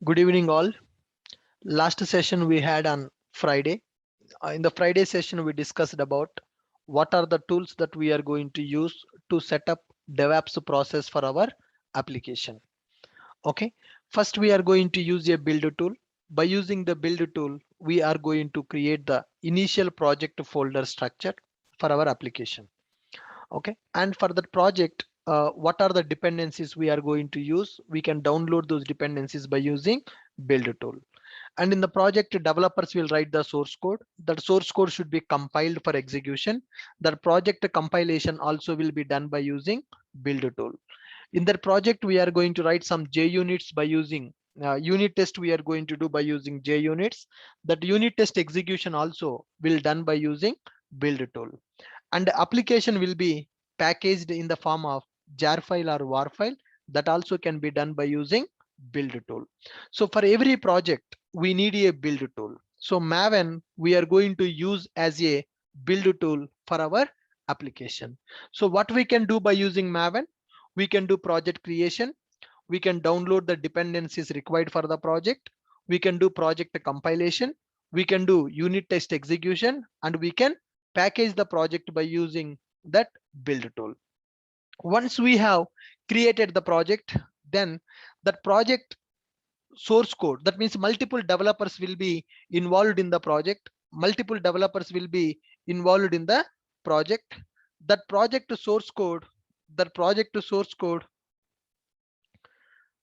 Good evening, all. Last session we had on Friday. In the Friday session, we discussed about what are the tools that we are going to use to set up DevOps process for our application. Okay, first we are going to use a build tool. By using the build tool, we are going to create the initial project folder structure for our application. Okay, and for that project, what are the dependencies we are going to use? We can download those dependencies by using build tool. And in the project, developers will write the source code. That source code should be compiled for execution. That project compilation also will be done by using build tool. In that project, we are going to write some JUnits by using unit test. We are going to do by using JUnits. That unit test execution also will done by using build tool. And the application will be packaged in the form of jar file or war file. That also can be done by using build tool. So for every project, we need a build tool. So Maven, we are going to use as a build tool for our application. So what we can do by using Maven, we can do project creation. We can download the dependencies required for the project. We can do project compilation. We can do unit test execution, and we can package the project by using that build tool. Once we have created the project, then that project source code, that means multiple developers will be involved in the project. Multiple developers will be involved in the project. That project source code, that project source code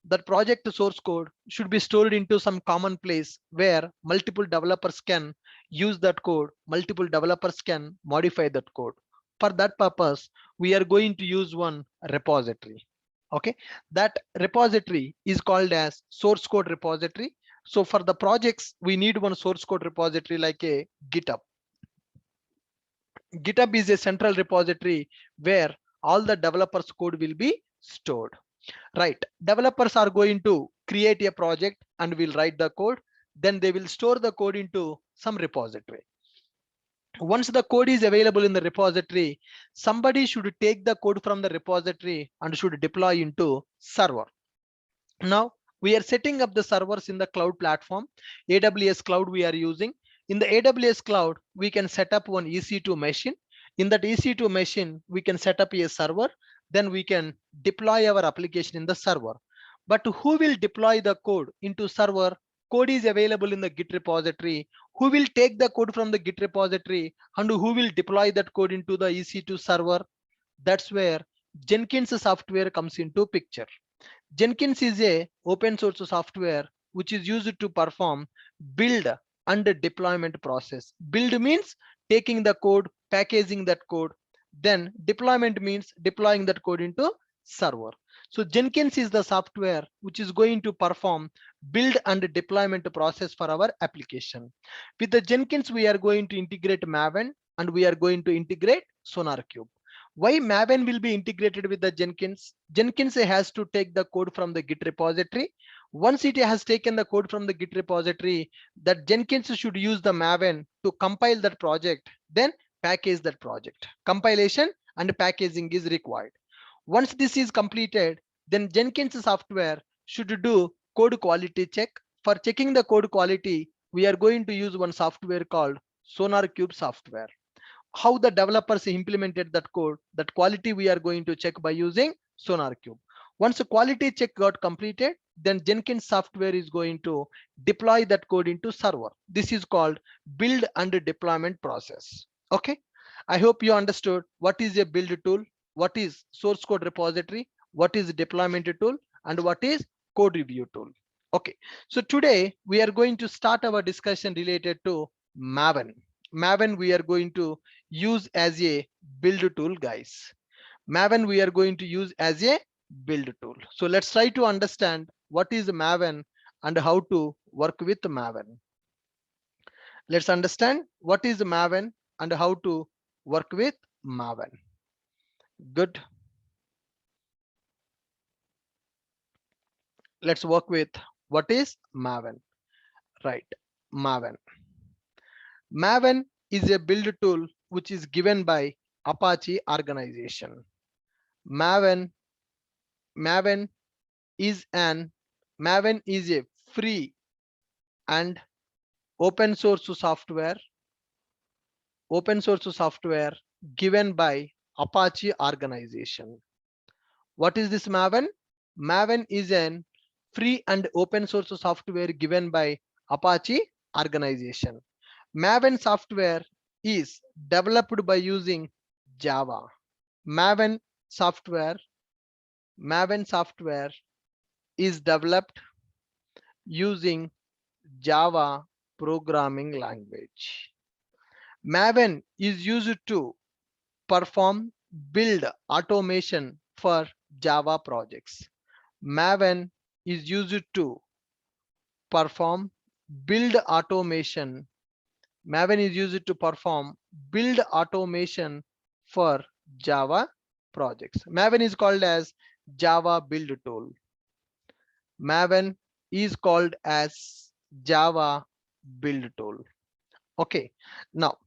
that project source code should be stored into some common place where multiple developers can use that code, multiple developers can modify that code. For that purpose, we are going to use one repository. Okay, that repository is called as source code repository. So for the projects, we need one source code repository like a GitHub. GitHub is a central repository where all the developers code will be stored. Right, developers are going to create a project and will write the code. Then they will store the code into some repository. Once the code is available in the repository, somebody should take the code from the repository and should deploy into server. Now we are setting up the servers in the cloud platform. AWS cloud we are using. In the AWS cloud, we can set up one EC2 machine. In that EC2 machine, we can set up a server. Then we can deploy our application in the server. But who will deploy the code into server? Code is available in the Git repository. Who will take the code from the Git repository and who will deploy that code into the EC2 server? That's where Jenkins software comes into picture. Jenkins is a open source software which is used to perform build and deployment process. Build means taking the code, packaging that code. Then deployment means deploying that code into server. So Jenkins is the software which is going to perform build and deployment process for our application. With the Jenkins, we are going to integrate Maven and we are going to integrate SonarQube. Why Maven will be integrated with the Jenkins? Jenkins has to take the code from the Git repository. Once it has taken the code from the Git repository, that Jenkins should use the Maven to compile that project, then package that project. Compilation and packaging is required. Once this is completed, then Jenkins software should do code quality check. For checking the code quality, we are going to use one software called SonarQube software. How the developers implemented that code, that quality we are going to check by using SonarQube. Once the quality check got completed, then Jenkins software is going to deploy that code into server. This is called build and deployment process. Okay, I hope you understood what is a build tool, what is source code repository, what is deployment tool, and what is code review tool. Okay, so today we are going to start our discussion related to Maven. Maven we are going to use as a build tool, guys. Maven we are going to use as a build tool. So let's try to understand what is Maven and how to work with Maven. Let's understand what is Maven and how to work with Maven. Good. Let's work with what is Maven. Right, Maven. Maven is a build tool which is given by Apache organization. Maven is a free and open source software given by Apache organization. What is this Maven? Maven is an free and open source software given by Apache organization. Maven software is developed by using Java. Maven software, Maven software is developed using Java programming language. Maven is used to perform build automation for Java projects. Maven is used to perform build automation. Maven is used to perform build automation for Java projects. Maven is called as Java build tool. Maven is called as Java build tool. Okay, now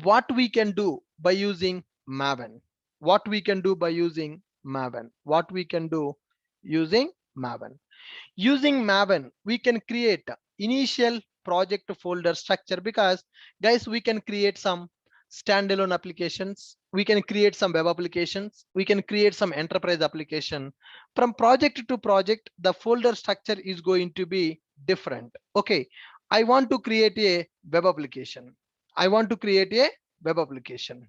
what we can do by using Maven? What we can do by using Maven? What we can do using Maven? Using Maven, we can create initial project folder structure, because guys, we can create some standalone applications, we can create some web applications, we can create some enterprise application. From project to project, the folder structure is going to be different. Okay, I want to create a web application. I want to create a web application.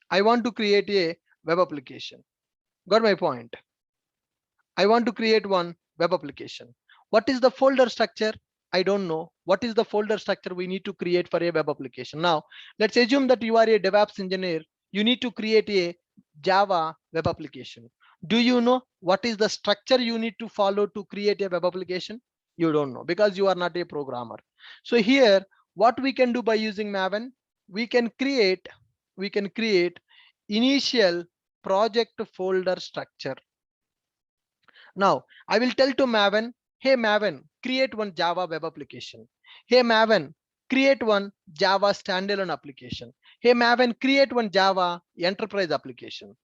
I want to create a web application. Got my point? I want to create one web application. What is the folder structure? I don't know. What is the folder structure we need to create for a web application? Now, let's assume that you are a DevOps engineer. You need to create a Java web application. Do you know what is the structure you need to follow to create a web application? You don't know, because you are not a programmer. So here, what we can do by using Maven, we can create initial project folder structure. Now, I will tell to Maven, hey Maven, create one Java web application. Hey Maven, create one Java standalone application. Hey Maven, create one Java enterprise application.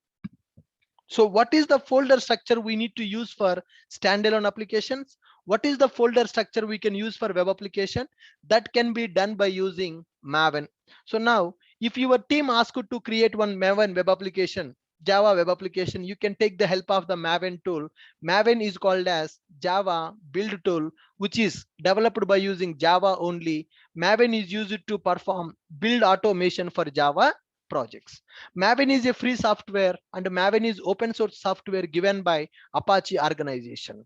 So what is the folder structure we need to use for standalone applications? What is the folder structure we can use for web application? That can be done by using Maven. So now, if your team asks you to create one Maven web application, Java web application, you can take the help of the Maven tool. Maven is called as Java build tool, which is developed by using Java only. Maven is used to perform build automation for Java projects. Maven is a free software and Maven is open source software given by Apache organization.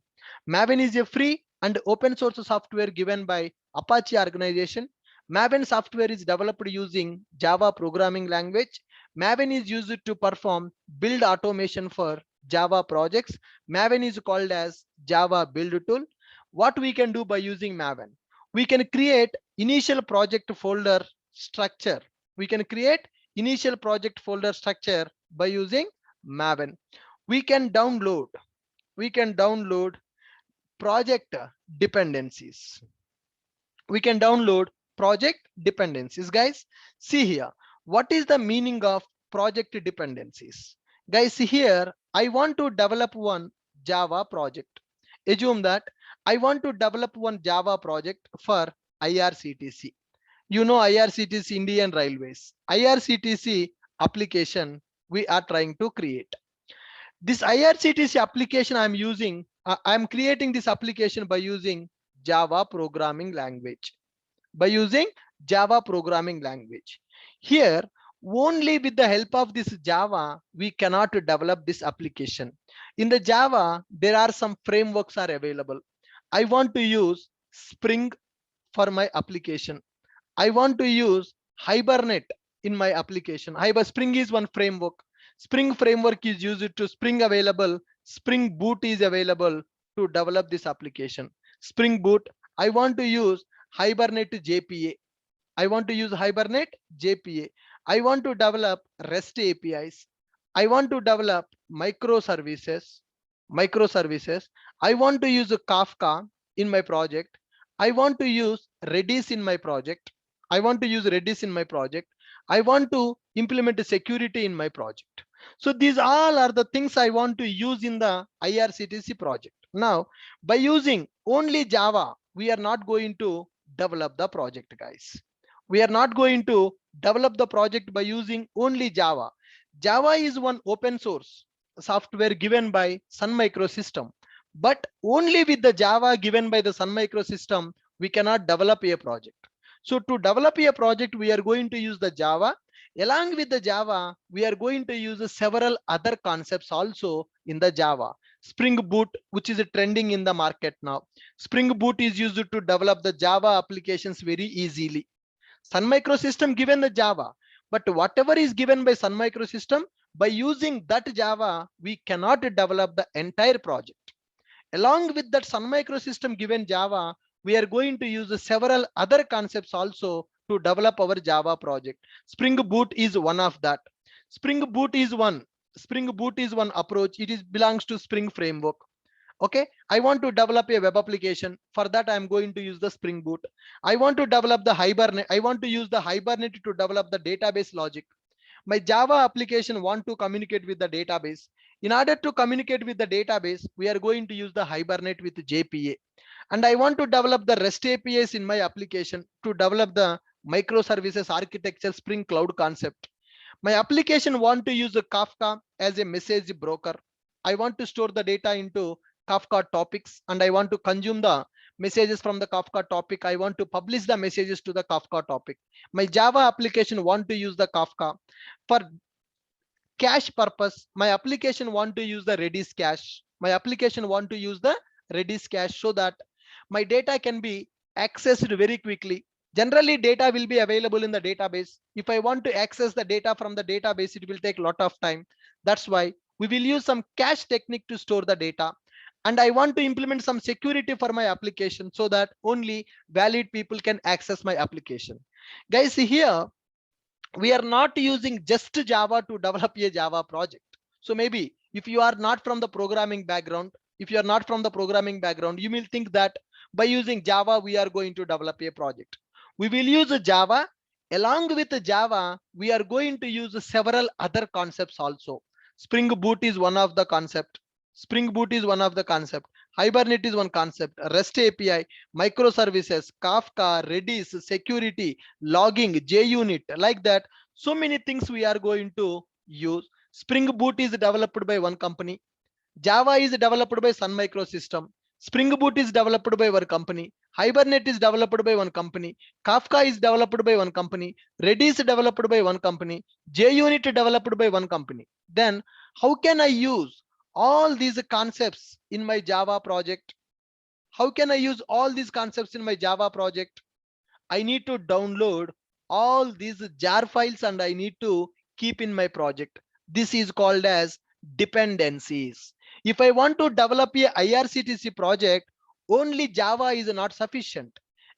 Maven is a free and open source software given by Apache organization. Maven software is developed using Java programming language. Maven is used to perform build automation for Java projects. Maven is called as Java build tool. What we can do by using Maven? We can create initial project folder structure. We can create initial project folder structure by using Maven. We can download project dependencies. We can download project dependencies. Guys, see here, what is the meaning of project dependencies? Guys, here I want to develop one Java project. Assume that I want to develop one Java project for IRCTC. You know IRCTC, Indian Railways. IRCTC application we are trying to create. This IRCTC application I'm creating this application by using Java programming language. Here, only with the help of this Java, we cannot develop this application. In the Java, there are some frameworks are available. I want to use Spring for my application. I want to use Hibernate in my application. Spring is one framework. Spring framework is used to Spring available. Spring Boot is available to develop this application. Spring Boot. I want to use Hibernate JPA. I want to develop REST APIs. I want to develop microservices. I want to use a Kafka in my project. I want to use Redis in my project. I want to implement a security in my project. So these all are the things I want to use in the IRCTC project. Now, by using only Java, we are not going to develop the project, guys. We are not going to develop the project by using only Java. Java is one open source software given by Sun Microsystem, but only with the Java given by the Sun Microsystem, we cannot develop a project. So to develop a project, we are going to use the Java. Along with the Java, we are going to use several other concepts also in the Java. Spring Boot, which is trending in the market now. Spring Boot is used to develop the Java applications very easily. Sun Microsystem given the Java, but whatever is given by Sun Microsystem, by using that Java, we cannot develop the entire project. Along with that Sun Microsystem given Java, we are going to use several other concepts also to develop our Java project. Spring Boot is one of that. Spring Boot is one. Spring Boot is one approach. It is belongs to Spring framework. Okay, I want to develop a web application. For that, I'm going to use the Spring Boot. I want to develop the Hibernate. I want to use the Hibernate to develop the database logic. My Java application want to communicate with the database. In order to communicate with the database, we are going to use the Hibernate with JPA. And I want to develop the REST APIs in my application to develop the microservices architecture Spring Cloud concept. My application want to use a Kafka as a message broker. I want to store the data into Kafka topics, and I want to consume the messages from the Kafka topic. I want to publish the messages to the Kafka topic. My Java application want to use the Kafka. For cache purpose, my application want to use the Redis cache. My application want to use the Redis cache so that my data can be accessed very quickly. Generally, data will be available in the database. If I want to access the data from the database, it will take a lot of time. That's why we will use some cache technique to store the data. And I want to implement some security for my application so that only valid people can access my application. Guys, here we are not using just Java to develop a Java project. So maybe if you are not from the programming background, you will think that by using Java, we are going to develop a project. We will use Java. Along with Java, we are going to use several other concepts also. Spring Boot is one of the concept. Hibernate is one concept. REST API, microservices, Kafka, Redis, security, logging, JUnit, like that. So many things we are going to use. Spring Boot is developed by one company. Java is developed by Sun Microsystem. Spring Boot is developed by one company. Hibernate is developed by one company. Kafka is developed by one company. Redis is developed by one company. JUnit developed by one company. Then how can I use all these concepts in my Java project? How can I use all these concepts in my Java project? I need to download all these jar files and I need to keep in my project. This is called as dependencies. If I want to develop a IRCTC project, only Java is not sufficient.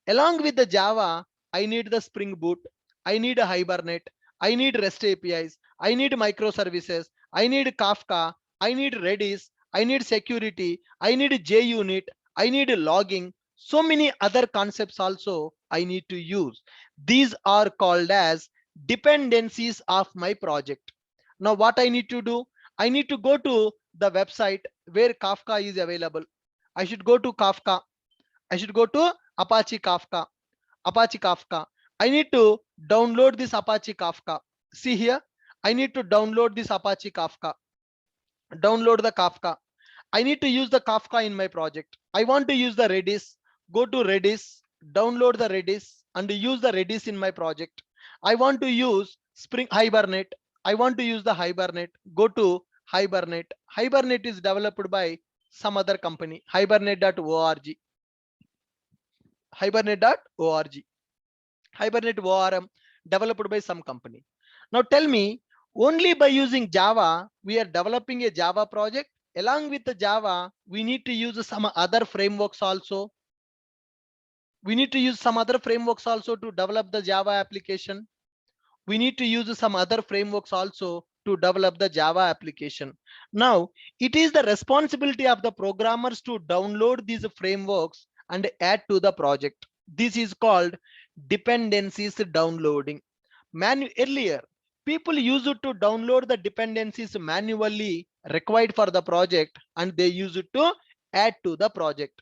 Along with the Java, I need the Spring Boot, I need a Hibernate, I need REST APIs, I need microservices, I need Kafka, I need Redis, I need security, I need JUnit, I need logging. So many other concepts also I need to use. These are called as dependencies of my project. Now what I need to do? I need to go to the website where Kafka is available. I should go to Kafka. I should go to Apache Kafka. I need to download this Apache Kafka. See here, I need to download this Apache Kafka. Download the Kafka. I need to use the Kafka in my project. I want to use the Redis. Go to Redis, download the Redis and use the Redis in my project. I want to use Spring Hibernate. I want to use the Hibernate. Go to Hibernate. Hibernate is developed by some other company. Hibernate.org. Hibernate.org. Hibernate ORM developed by some company. Now tell me, only by using Java, we are developing a Java project. Along with the Java, we need to use some other frameworks also. We need to use some other frameworks also to develop the Java application. We need to use some other frameworks also to develop the Java application. Now, it is the responsibility of the programmers to download these frameworks and add to the project. This is called dependencies downloading. Earlier, people use it to download the dependencies manually required for the project, and they use it to add to the project.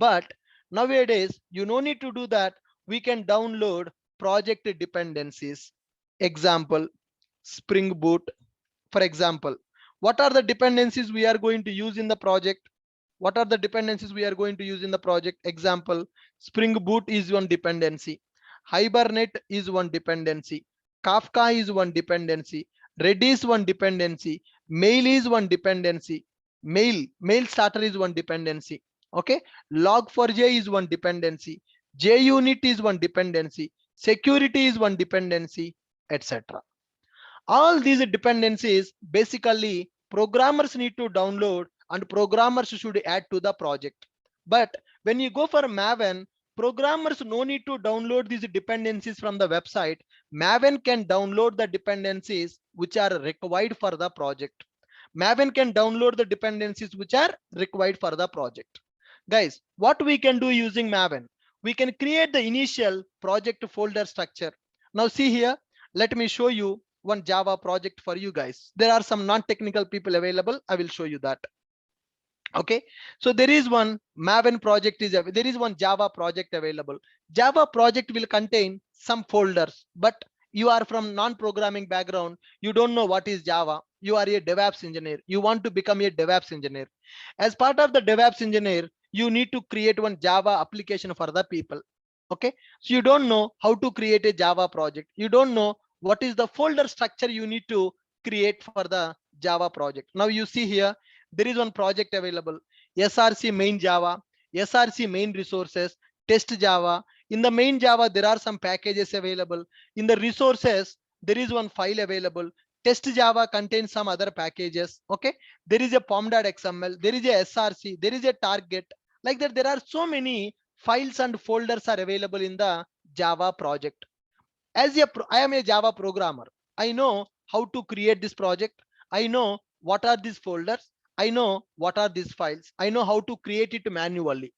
But nowadays you no need to do that. We can download project dependencies. Example, Spring Boot. For example, what are the dependencies we are going to use in the project? What are the dependencies we are going to use in the project? Example, Spring Boot is one dependency, Hibernate is one dependency, Kafka is one dependency, Redis one dependency, Mail is one dependency, Mail starter is one dependency. Okay, Log4j is one dependency, JUnit is one dependency, security is one dependency, etc. All these dependencies basically programmers need to download and programmers should add to the project. But when you go for Maven, programmers no need to download these dependencies from the website. Maven can download the dependencies which are required for the project. Maven can download the dependencies which are required for the project. Guys, what we can do using Maven? We can create the initial project folder structure. Now see here, let me show you one Java project for you guys. There are some non-technical people available. I will show you that. Okay, so there is one Maven project there is one Java project available. Java project will contain some folders, but you are from non-programming background, you don't know what is Java. You are a DevOps engineer, you want to become a DevOps engineer. As part of the DevOps engineer, you need to create one Java application for the people. Okay, so you don't know how to create a Java project, you don't know what is the folder structure you need to create for the Java project. Now you see here, there is one project available, src main Java, src main resources, test Java. In the main Java, there are some packages available. In the resources, there is one file available. Test Java contains some other packages. Okay, there is a pom.xml, there is a src, there is a target. Like that, there are so many files and folders are available in the Java project. I am a Java programmer, I know how to create this project. I know what are these folders, I know what are these files, I know how to create it manually.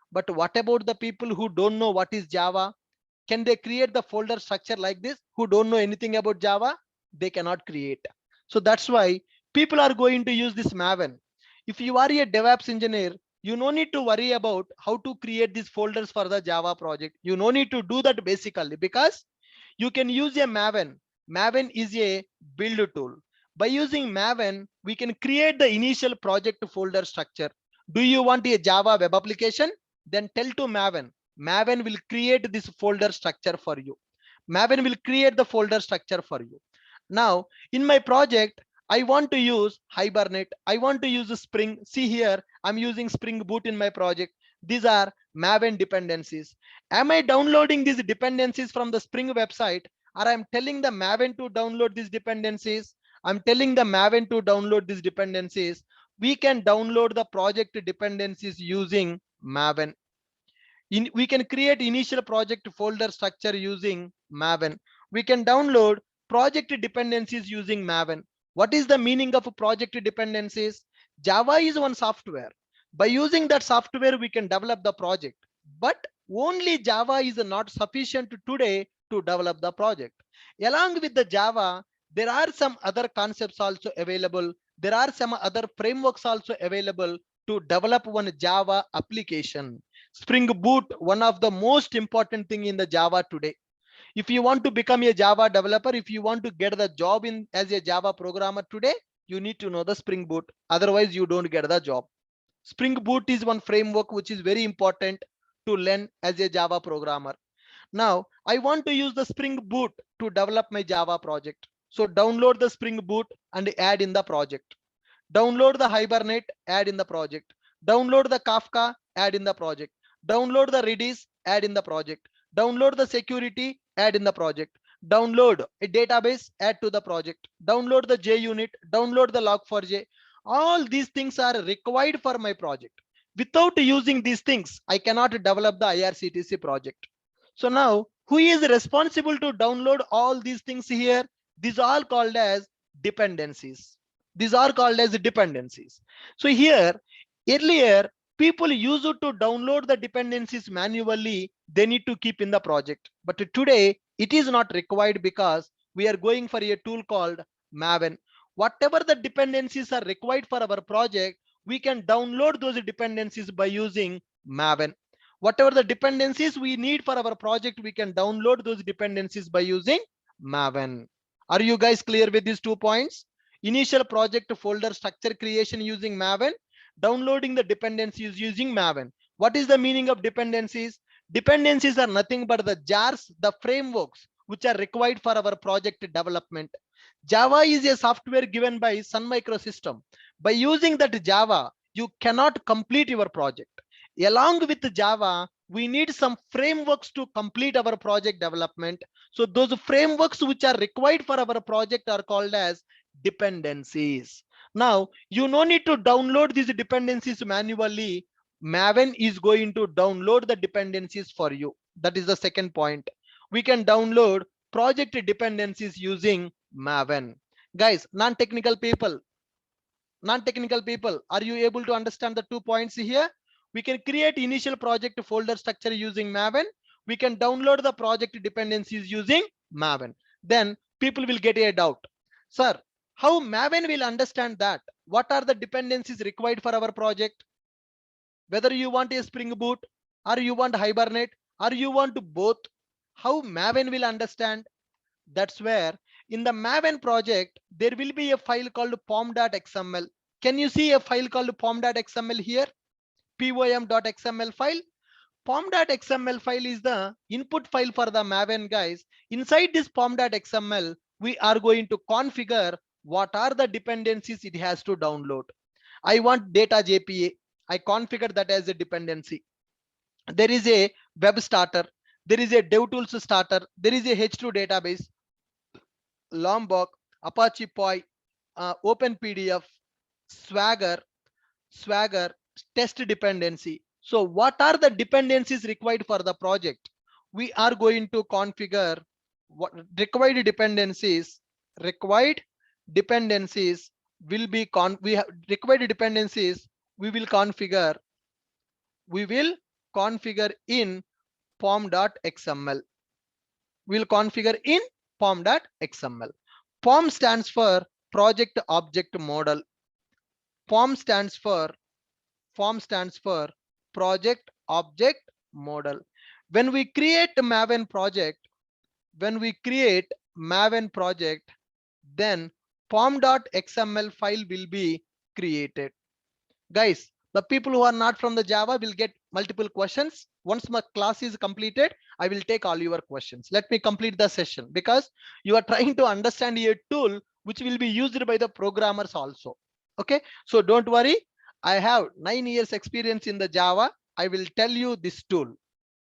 But what about the people who don't know what is Java? Can they create the folder structure like this? Who don't know anything about Java? They cannot create. So that's why people are going to use this Maven. If you are a DevOps engineer, you no need to worry about how to create these folders for the Java project. You no need to do that basically, because you can use a Maven. Maven is a build tool. By using Maven, we can create the initial project folder structure. Do you want a Java web application? Then tell to Maven. Maven will create this folder structure for you. Maven will create the folder structure for you. Now, in my project, I want to use Hibernate. I want to use Spring. See here, I'm using Spring Boot in my project. These are Maven dependencies. Am I downloading these dependencies from the Spring website, or I'm telling the Maven to download these dependencies? I'm telling the Maven to download these dependencies. We can download the project dependencies using Maven. We can create initial project folder structure using Maven. We can download project dependencies using Maven. What is the meaning of project dependencies? Java is one software. By using that software, we can develop the project. But only Java is not sufficient today to develop the project. Along with the Java, there are some other concepts also available. There are some other frameworks also available to develop one Java application. Spring Boot, one of the most important thing in the Java today. If you want to become a Java developer, if you want to get the job in as a Java programmer today, you need to know the Spring Boot. Otherwise, you don't get the job. Spring Boot is one framework which is very important to learn as a Java programmer. Now, I want to use the Spring Boot to develop my Java project. So download the Spring Boot and add in the project. Download the Hibernate, add in the project. Download the Kafka, add in the project. Download the Redis, add in the project. Download the security, add in the project. Download a database, add to the project. Download the JUnit, download the log4j. All these things are required for my project. Without using these things, I cannot develop the IRCTC project. So now, who is responsible to download all these things here? These are called as dependencies. These are called as dependencies. So here, earlier, people used to download the dependencies manually. They need to keep in the project. But today, it is not required because we are going for a tool called Maven. Whatever the dependencies are required for our project, we can download those dependencies by using Maven. Whatever the dependencies we need for our project, we can download those dependencies by using Maven. Are you guys clear with these 2 points? Initial project folder structure creation using Maven, downloading the dependencies using Maven. What is the meaning of dependencies? Dependencies are nothing but the jars, the frameworks which are required for our project development. Java is a software given by Sun Microsystem. By using that Java, you cannot complete your project. Along with Java, we need some frameworks to complete our project development. So those frameworks which are required for our project are called as dependencies. Now, you no need to download these dependencies manually. Maven is going to download the dependencies for you. That is the second point. We can download project dependencies using Maven. Guys, non-technical people, are you able to understand the 2 points here? We can create initial project folder structure using Maven. We can download the project dependencies using Maven. Then people will get a doubt. Sir, how Maven will understand that? What are the dependencies required for our project? Whether you want a Spring Boot or you want Hibernate or you want both, how Maven will understand? That's where in the Maven project, there will be a file called pom.xml. Can you see a file called pom.xml here? pom.xml file. Pom.xml file is the input file for the Maven, guys. Inside this pom.xml, we are going to configure what are the dependencies it has to download. I want data JPA. I configure that as a dependency. There is a web starter. There is a DevTools starter. There is a H2 database, Lombok, Apache Py, OpenPDF, Swagger, test dependency. So what are the dependencies required for the project? We are going to configure what required dependencies. Required dependencies will be required dependencies we will configure. We will configure in pom.xml. We'll configure in pom.xml. POM stands for project object model. POM stands for project object model. When we create a Maven project, then pom.xml file will be created. Guys, the people who are not from the Java will get multiple questions. Once my class is completed, I will take all your questions. Let me complete the session because you are trying to understand a tool which will be used by the programmers also. Okay, so don't worry. I have 9 years experience in the Java. I will tell you this tool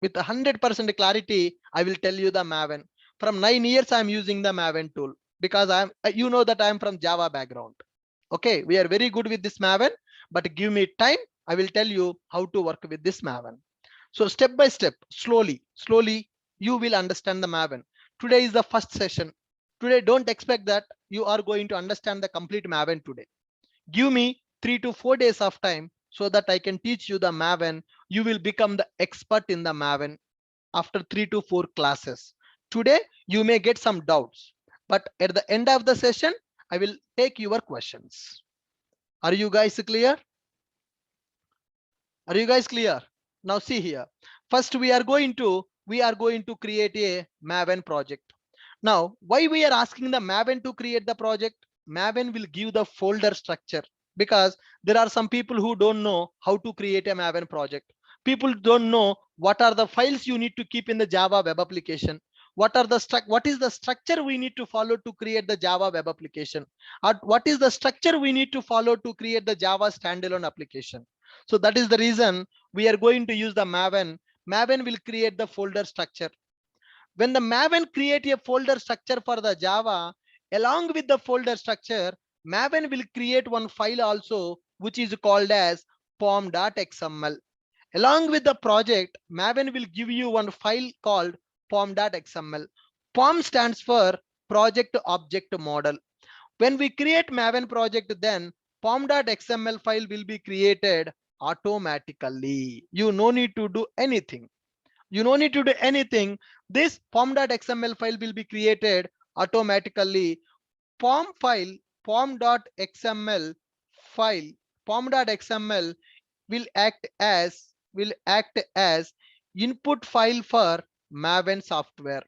with 100% clarity. I will tell you the Maven. From 9 years, I'm using the Maven tool because you know that I'm from Java background. Okay, we are very good with this Maven, but give me time. I will tell you how to work with this Maven. So step by step, slowly, you will understand the Maven. Today is the first session. Today, don't expect that you are going to understand the complete Maven today. Give me 3 to 4 days of time so that I can teach you the Maven. You will become the expert in the Maven after 3 to 4 classes. Today, you may get some doubts, but at the end of the session, I will take your questions. Are you guys clear? Are you guys clear? Now see here. First, we are going to create a Maven project. Now, why we are asking the Maven to create the project? Maven will give the folder structure because there are some people who don't know how to create a Maven project. People don't know what are the files you need to keep in the Java web application. What is the structure we need to follow to create the Java web application? What is the structure we need to follow to create the Java standalone application? So that is the reason we are going to use the Maven. Maven will create the folder structure. When the Maven create a folder structure for the Java, along with the folder structure, Maven will create one file also, which is called as pom.xml. Along with the project, Maven will give you one file called pom.xml. POM stands for project object model. When we create Maven project, then pom.xml file will be created automatically. You no need to do anything. This pom.xml file will be created automatically pom file, pom.xml file, pom.xml will act as input file for Maven software.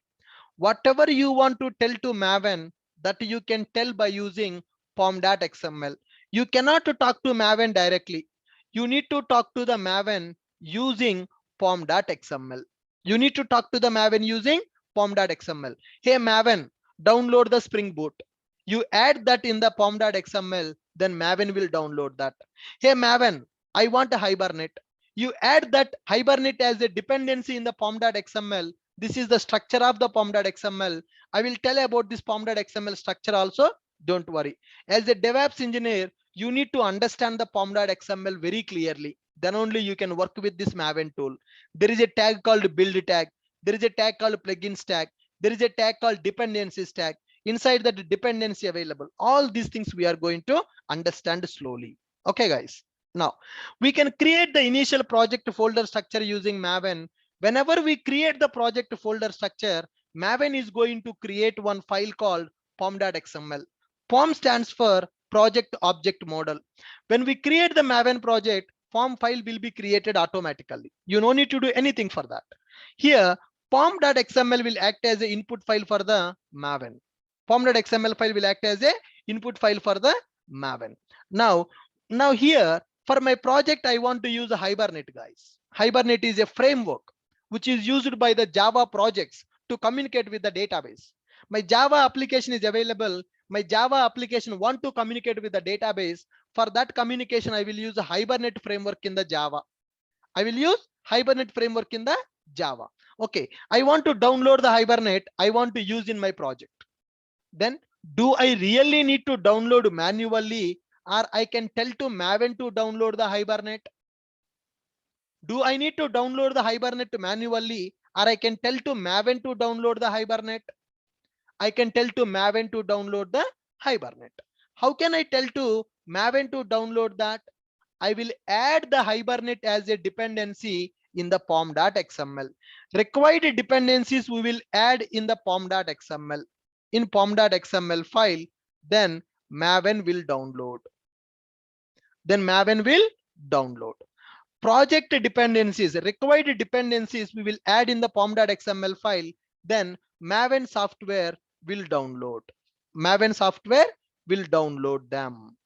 Whatever you want to tell to Maven, that you can tell by using pom.xml. You cannot talk to Maven directly. You need to talk to the Maven using pom.xml. You need to talk to the Maven using pom.xml. Hey Maven, download the Spring Boot. You add that in the pom.xml, then Maven will download that. Hey Maven, I want a Hibernate. You add that Hibernate as a dependency in the pom.xml. This is the structure of the pom.xml. I will tell about this pom.xml structure also. Don't worry. As a DevOps engineer, you need to understand the pom.xml very clearly. Then only you can work with this Maven tool. There is a tag called build tag. There is a tag called plugins tag. There is a tag called dependencies tag. Inside that dependency available. All these things we are going to understand slowly. Okay, guys. Now, we can create the initial project folder structure using Maven. Whenever we create the project folder structure, Maven is going to create one file called pom.xml. Pom stands for project object model. When we create the Maven project, pom file will be created automatically. You no need to do anything for that. Here, pom.xml will act as an input file for the Maven. Pom.xml file will act as a input file for the Maven. Now here, for my project, I want to use a Hibernate, guys. Hibernate is a framework which is used by the Java projects to communicate with the database. My Java application is available. My Java application want to communicate with the database. For that communication, I will use a Hibernate framework in the Java. I will use Hibernate framework in the Java. Okay, I want to download the Hibernate. I want to use in my project. Then do I really need to download manually, or I can tell to Maven to download the Hibernate? Do I need to download the Hibernate manually, or I can tell to Maven to download the Hibernate? I can tell to Maven to download the Hibernate. How can I tell to Maven to download that? I will add the Hibernate as a dependency in the pom.xml. Required dependencies we will add in the pom.xml. In pom.xml file, then Maven will download. Project dependencies, required dependencies we will add in the pom.xml file, then Maven software will download. Maven software will download them.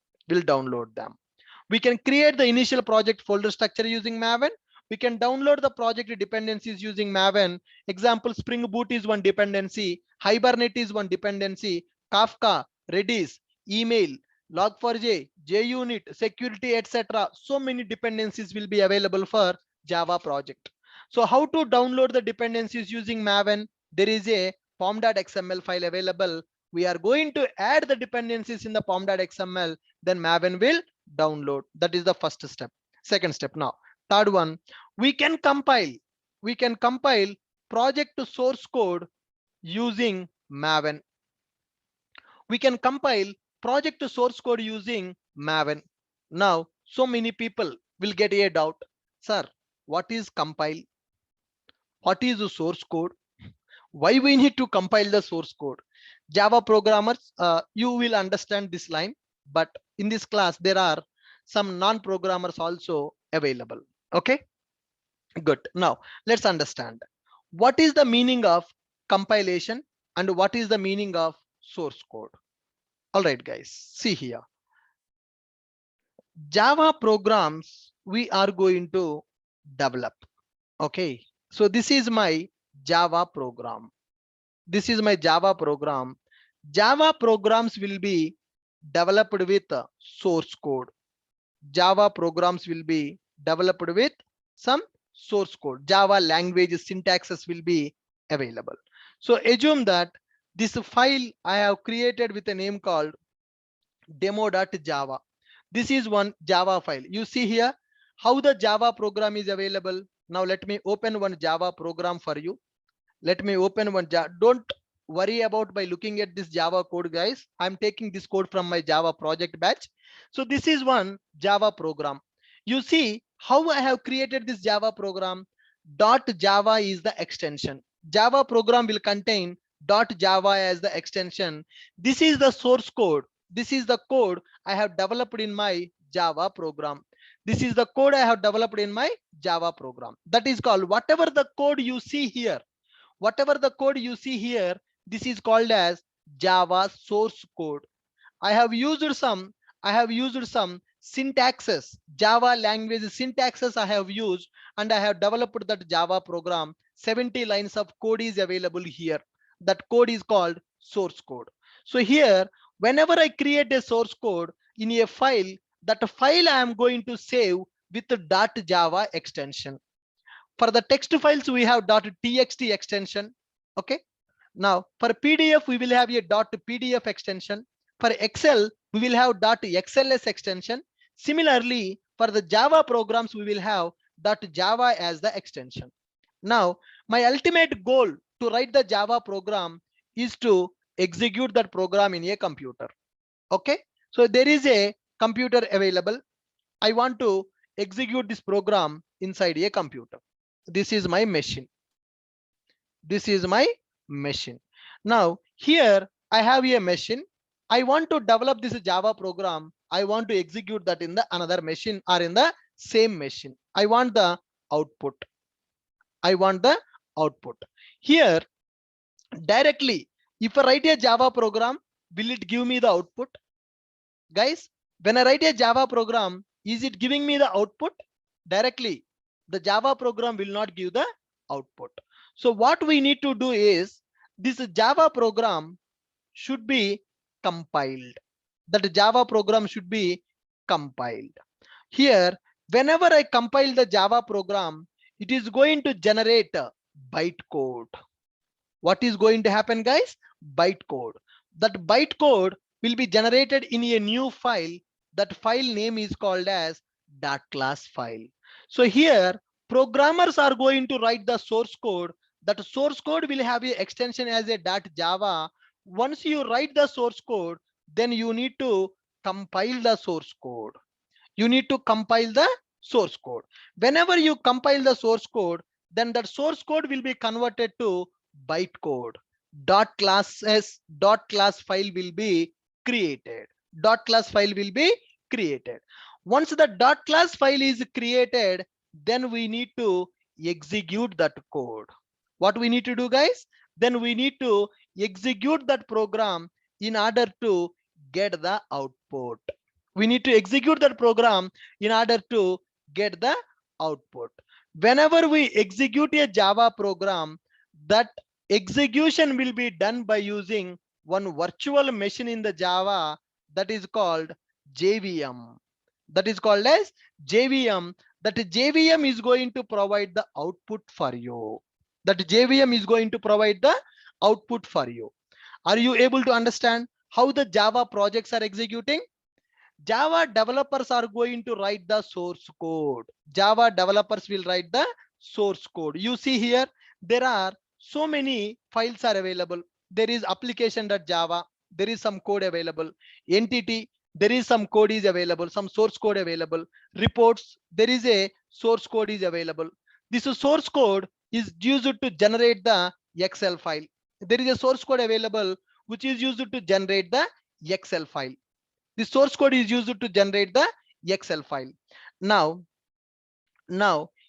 We can create the initial project folder structure using Maven. We can download the project dependencies using Maven. Example, Spring Boot is one dependency, Hibernate is one dependency, Kafka, Redis, email, Log4j, JUnit, security, etc. So many dependencies will be available for Java project. So how to download the dependencies using Maven? There is a pom.xml file available. We are going to add the dependencies in the pom.xml, then Maven will download. That is the first step. Second step. Now, third one, we can compile project to source code using Maven. We can compile project to source code using Maven. Now, so many people will get a doubt. Sir, what is compile? What is the source code? Why we need to compile the source code? Java programmers, you will understand this line, but in this class, there are some non-programmers also available. Okay, good. Now, let's understand. What is the meaning of compilation and what is the meaning of source code? All right, guys, see here. Java programs we are going to develop. Okay, so this is my Java program. This is my Java program. Java programs will be developed with source code. Java programs will be developed with some source code. Java language syntaxes will be available. So assume that this file I have created with a name called demo.java. This is one Java file. You see here how the Java program is available. Now let me open one Java program for you. Let me open one Java. Don't worry about by looking at this Java code, guys. I'm taking this code from my Java project batch. So this is one Java program. You see how I have created this Java program. .java is the extension. Java program will contain .java as the extension. This is the source code. This is the code I have developed in my Java program. This is the code I have developed in my Java program. That is called, whatever the code you see here, whatever the code you see here, this is called as Java source code. I have used some, syntaxes, Java language syntaxes I have used, and I have developed that Java program. 70 lines of code is available here. That code is called source code. So here, whenever I create a source code in a file, that file I am going to save with the .java extension. For the text files, we have .txt extension. Okay. Now for PDF, we will have a .pdf extension. For Excel, we will have .xls extension. Similarly, for the Java programs, we will have .java as the extension. Now, my ultimate goal to write the Java program is to execute that program in a computer. Okay, so there is a computer available. I want to execute this program inside a computer. This is my machine. This is my machine. Now here I have a machine. I want to develop this Java program. I want to execute that in the another machine or in the same machine. I want the output. I want the output. Here directly, if I write a Java program, will it give me the output? Guys, when I write a Java program, is it giving me the output? Directly, the Java program will not give the output. So what we need to do is, this Java program should be compiled. That Java program should be compiled. Here, whenever I compile the Java program, it is going to generate a bytecode. What is going to happen, guys? Bytecode. That bytecode will be generated in a new file. That file name is called as .class file. So here, programmers are going to write the source code. That source code will have an extension as a .java. Once you write the source code, then you need to compile the source code. You need to compile the source code. Whenever you compile the source code, then that source code will be converted to bytecode. .class file will be created. .class file will be created. Once the .class file is created, then we need to execute that code. What we need to do, guys? Then we need to execute that program in order to get the output. We need to execute that program in order to get the output. Whenever we execute a Java program, that execution will be done by using one virtual machine in the Java, that is called JVM. That is called as JVM. That JVM is going to provide the output for you. That JVM is going to provide the output for you. Are you able to understand how the Java projects are executing? Java developers are going to write the source code. Java developers will write the source code. You see here, there are so many files are available. There is application.java. There is some code available. Entity, there is some code is available. Some source code available. Reports, there is a source code is available. This source code is used to generate the Excel file. There is a source code available which is used to generate the Excel file. The source code is used to generate the Excel file. Now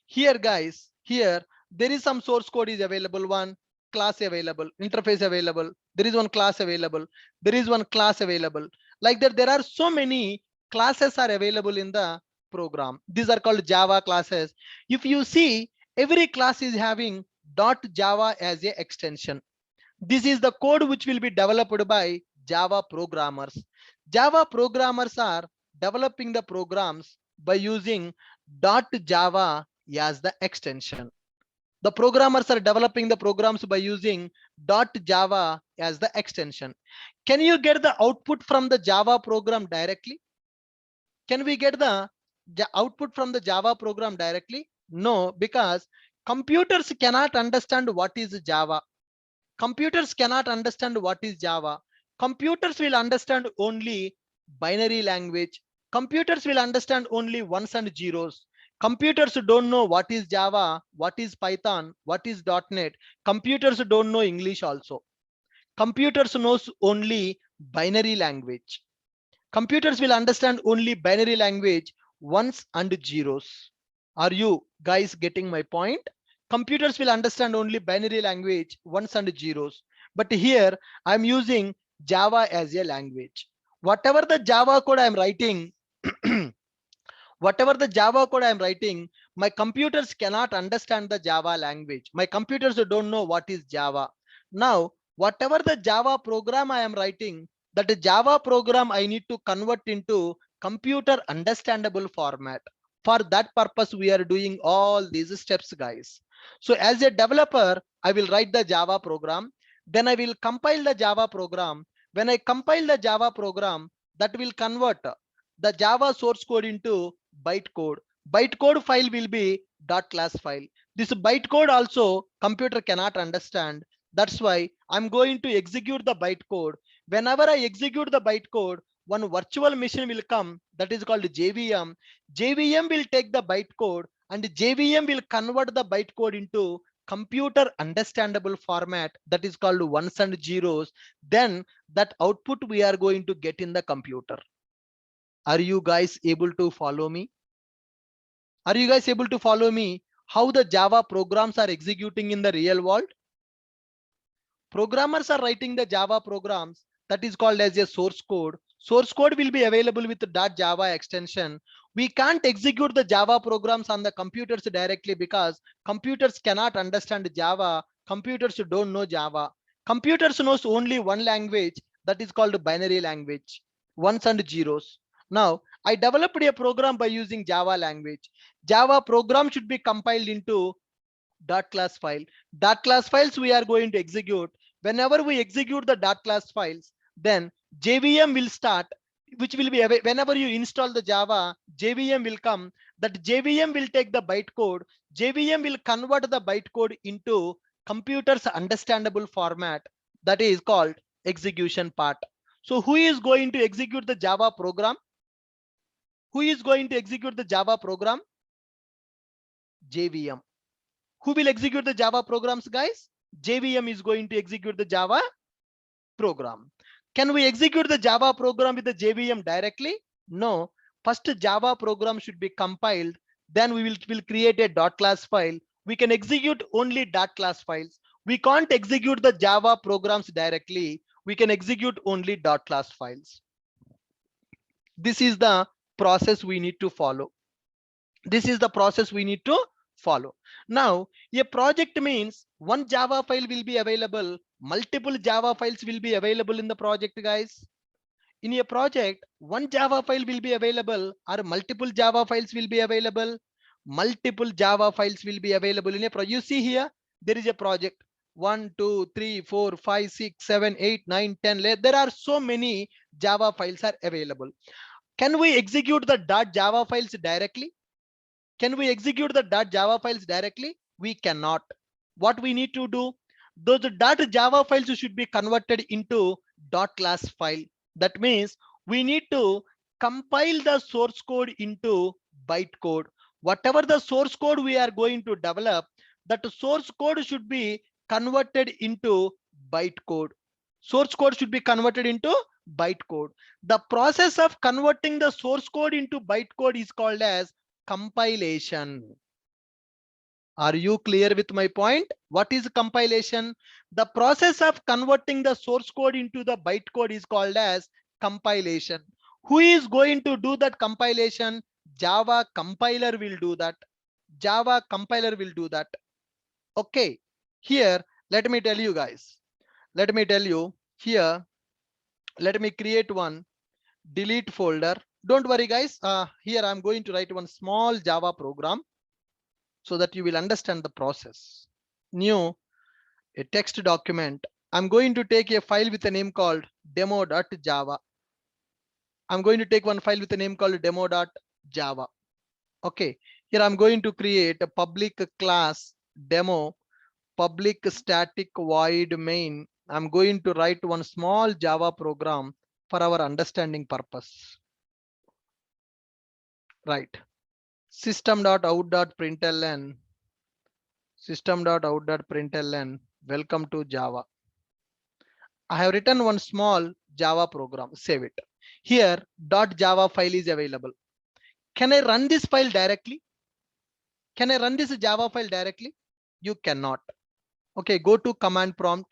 here, guys, here there is some source code is available. One class available, interface available. There is one class available. There is one class available. Like that, there are so many classes are available in the program. These are called Java classes. If you see, every class is having .java as a extension. This is the code which will be developed by Java programmers. Java programmers are developing the programs by using .java as the extension. The programmers are developing the programs by using .java as the extension. Can you get the output from the Java program directly? Can we get the output from the Java program directly? No, because computers cannot understand what is Java. Computers cannot understand what is Java. Computers will understand only binary language. Computers will understand only ones and zeros. Computers don't know what is Java, what is Python, what is .NET. Computers don't know English also. Computers knows only binary language. Computers will understand only binary language, ones and zeros. Are you guys getting my point? Computers will understand only binary language, ones and zeros. But here I'm using Java as a language. Whatever the Java code I'm writing, whatever the Java code I'm writing, my computers cannot understand the Java language. My computers don't know what is Java. Now, whatever the Java program I am writing, that Java program I need to convert into computer understandable format. For that purpose, we are doing all these steps, guys. So as a developer, I will write the Java program. Then I will compile the Java program. When I compile the Java program, that will convert the Java source code into bytecode. Bytecode file will be .class file. This bytecode also computer cannot understand. That's why I'm going to execute the bytecode. Whenever I execute the bytecode, one virtual machine will come, that is called JVM. JVM will take the bytecode and JVM will convert the bytecode into computer understandable format, that is called ones and zeros. Then that output we are going to get in the computer. Are you guys able to follow me? Are you guys able to follow me? How the Java programs are executing in the real world? Programmers are writing the Java programs, that is called as a source code. Source code will be available with the .java extension. We can't execute the Java programs on the computers directly because computers cannot understand Java. Computers don't know Java. Computers knows only one language, that is called binary language, ones and zeros. Now, I developed a program by using Java language. Java program should be compiled into .class file. .class files we are going to execute. Whenever we execute the .class files, then JVM will start, which will be whenever you install the Java, JVM will come. That JVM will take the bytecode. JVM will convert the bytecode into computer's understandable format, that is called execution part. So who is going to execute the Java program? Who is going to execute the Java program? JVM. Who will execute the Java programs, guys? JVM is going to execute the Java program. Can we execute the Java program with the JVM directly? No. First Java program should be compiled. Then we will create a .class file. We can execute only .class files. We can't execute the Java programs directly. We can execute only .class files. This is the process we need to follow. This is the process we need to follow. Now, a project means one Java file will be available, multiple Java files will be available in the project, guys. In a project, one Java file will be available or multiple Java files will be available. Multiple Java files will be available in a project. You see here, there is a project 1, 2, 3, 4, 5, 6, 7, 8, 9, 10. There are so many Java files are available. Can we execute the .java files directly? Can we execute the .java files directly? We cannot. What we need to do? Those .java files should be converted into .class file. That means we need to compile the source code into bytecode. Whatever the source code we are going to develop, that source code should be converted into bytecode. Source code should be converted into bytecode. The process of converting the source code into bytecode is called as compilation. Are you clear with my point? What is compilation? The process of converting the source code into the bytecode is called as compilation. Who is going to do that compilation? Java compiler will do that. Java compiler will do that. Okay, here let me tell you guys. Let me tell you here. Let me create one delete folder. Don't worry, guys. Here I'm going to write one small Java program so that you will understand the process. New, a text document. I'm going to take a file with a name called demo.java. I'm going to take one file with a name called demo.java. Okay, here I'm going to create a public class demo, public static void main. I'm going to write one small Java program for our understanding purpose. Right. System.out.println, system.out.println, welcome to Java. I have written one small Java program, save it. Here .java file is available. Can I run this file directly? Can I run this Java file directly? You cannot. Okay, go to command prompt.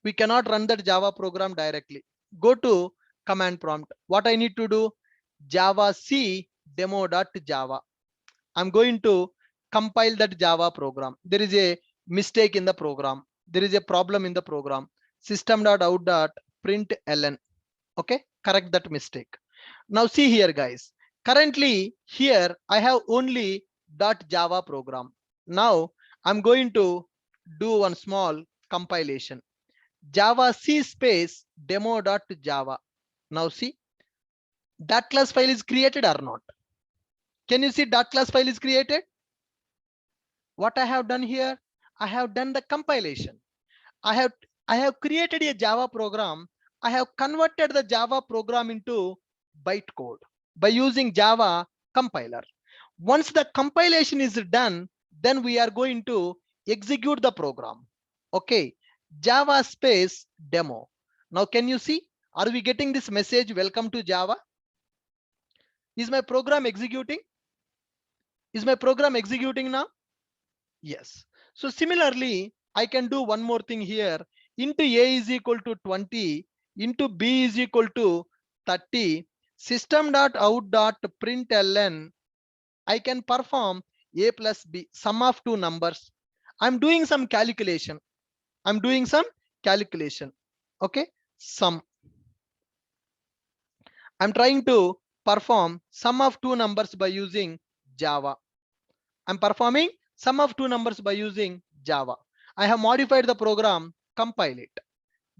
We cannot run that Java program directly. Go to command prompt. What I need to do? Java C demo.java. I'm going to compile that Java program. There is a mistake in the program. There is a problem in the program. System.out.println. Okay, correct that mistake. Now see here, guys. Currently here I have only .java program. Now I'm going to do one small compilation. Java C space demo.java. Now see, that class file is created or not? Can you see that class file is created? What I have done here, I have done the compilation. I have created a Java program. I have converted the Java program into bytecode by using Java compiler. Once the compilation is done, then we are going to execute the program. Okay, Java space demo. Now can you see, are we getting this message, welcome to Java? Is my program executing? Is my program executing now? Yes. So similarly, I can do one more thing here. Into A is equal to 20, into B is equal to 30, system.out.println, I can perform A plus B, sum of two numbers. I'm doing some calculation. I'm doing some calculation. Okay, sum. I'm trying to perform sum of two numbers by using Java. I'm performing sum of two numbers by using Java. I have modified the program, compile it.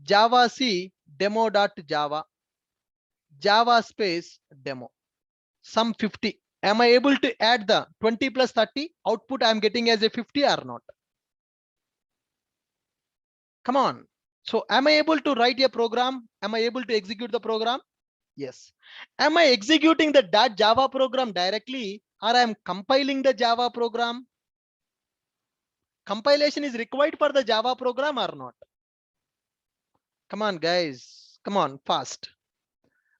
Java C demo.java, Java space demo, sum 50. Am I able to add the 20 plus 30? Output I am getting as a 50 or not? Come on. So am I able to write a program? Am I able to execute the program? Yes. Am I executing the .java program directly, or I am compiling the Java program? Compilation is required for the Java program or not? Come on, guys. Come on, fast.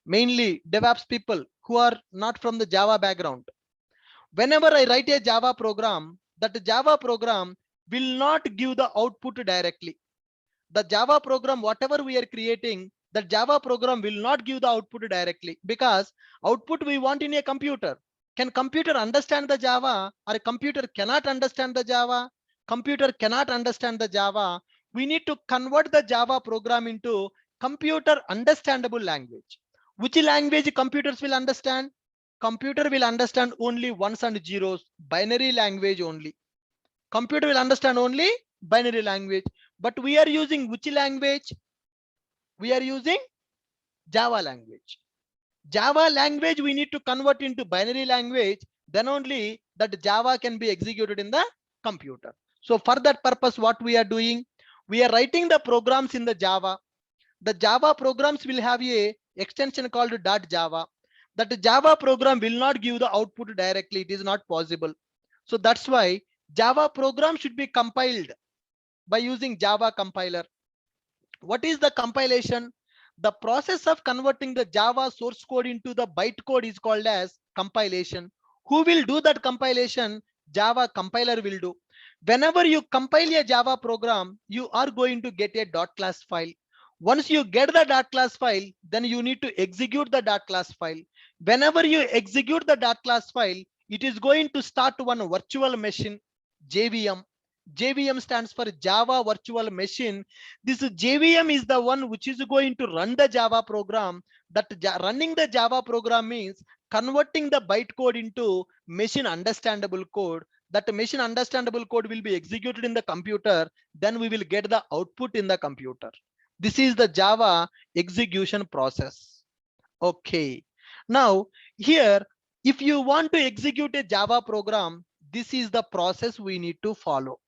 Mainly DevOps people who are not from the Java background. Whenever I write a Java program, that Java program will not give the output directly. The Java program, whatever we are creating, the Java program will not give the output directly, because output we want in a computer. Can computer understand the Java, or a computer cannot understand the Java? Computer cannot understand the Java. We need to convert the Java program into computer understandable language. Which language computers will understand? Computer will understand only ones and zeros, binary language only. Computer will understand only binary language. But we are using which language? We are using Java language. Java language we need to convert into binary language, then only that Java can be executed in the computer. So for that purpose, what we are doing, we are writing the programs in the Java. The Java programs will have a extension called .java. That Java program will not give the output directly. It is not possible. So that's why Java program should be compiled by using Java compiler. What is the compilation? The process of converting the Java source code into the bytecode is called as compilation. Who will do that compilation? Java compiler will do. Whenever you compile a Java program, you are going to get a .class file. Once you get the .class file, then you need to execute the .class file. Whenever you execute the .class file, it is going to start one virtual machine, JVM. JVM stands for Java Virtual Machine. This JVM is the one which is going to run the Java program. That running the Java program means converting the bytecode into machine understandable code. That machine understandable code will be executed in the computer. Then we will get the output in the computer. This is the Java execution process. Okay. Now here, if you want to execute a Java program, this is the process we need to follow.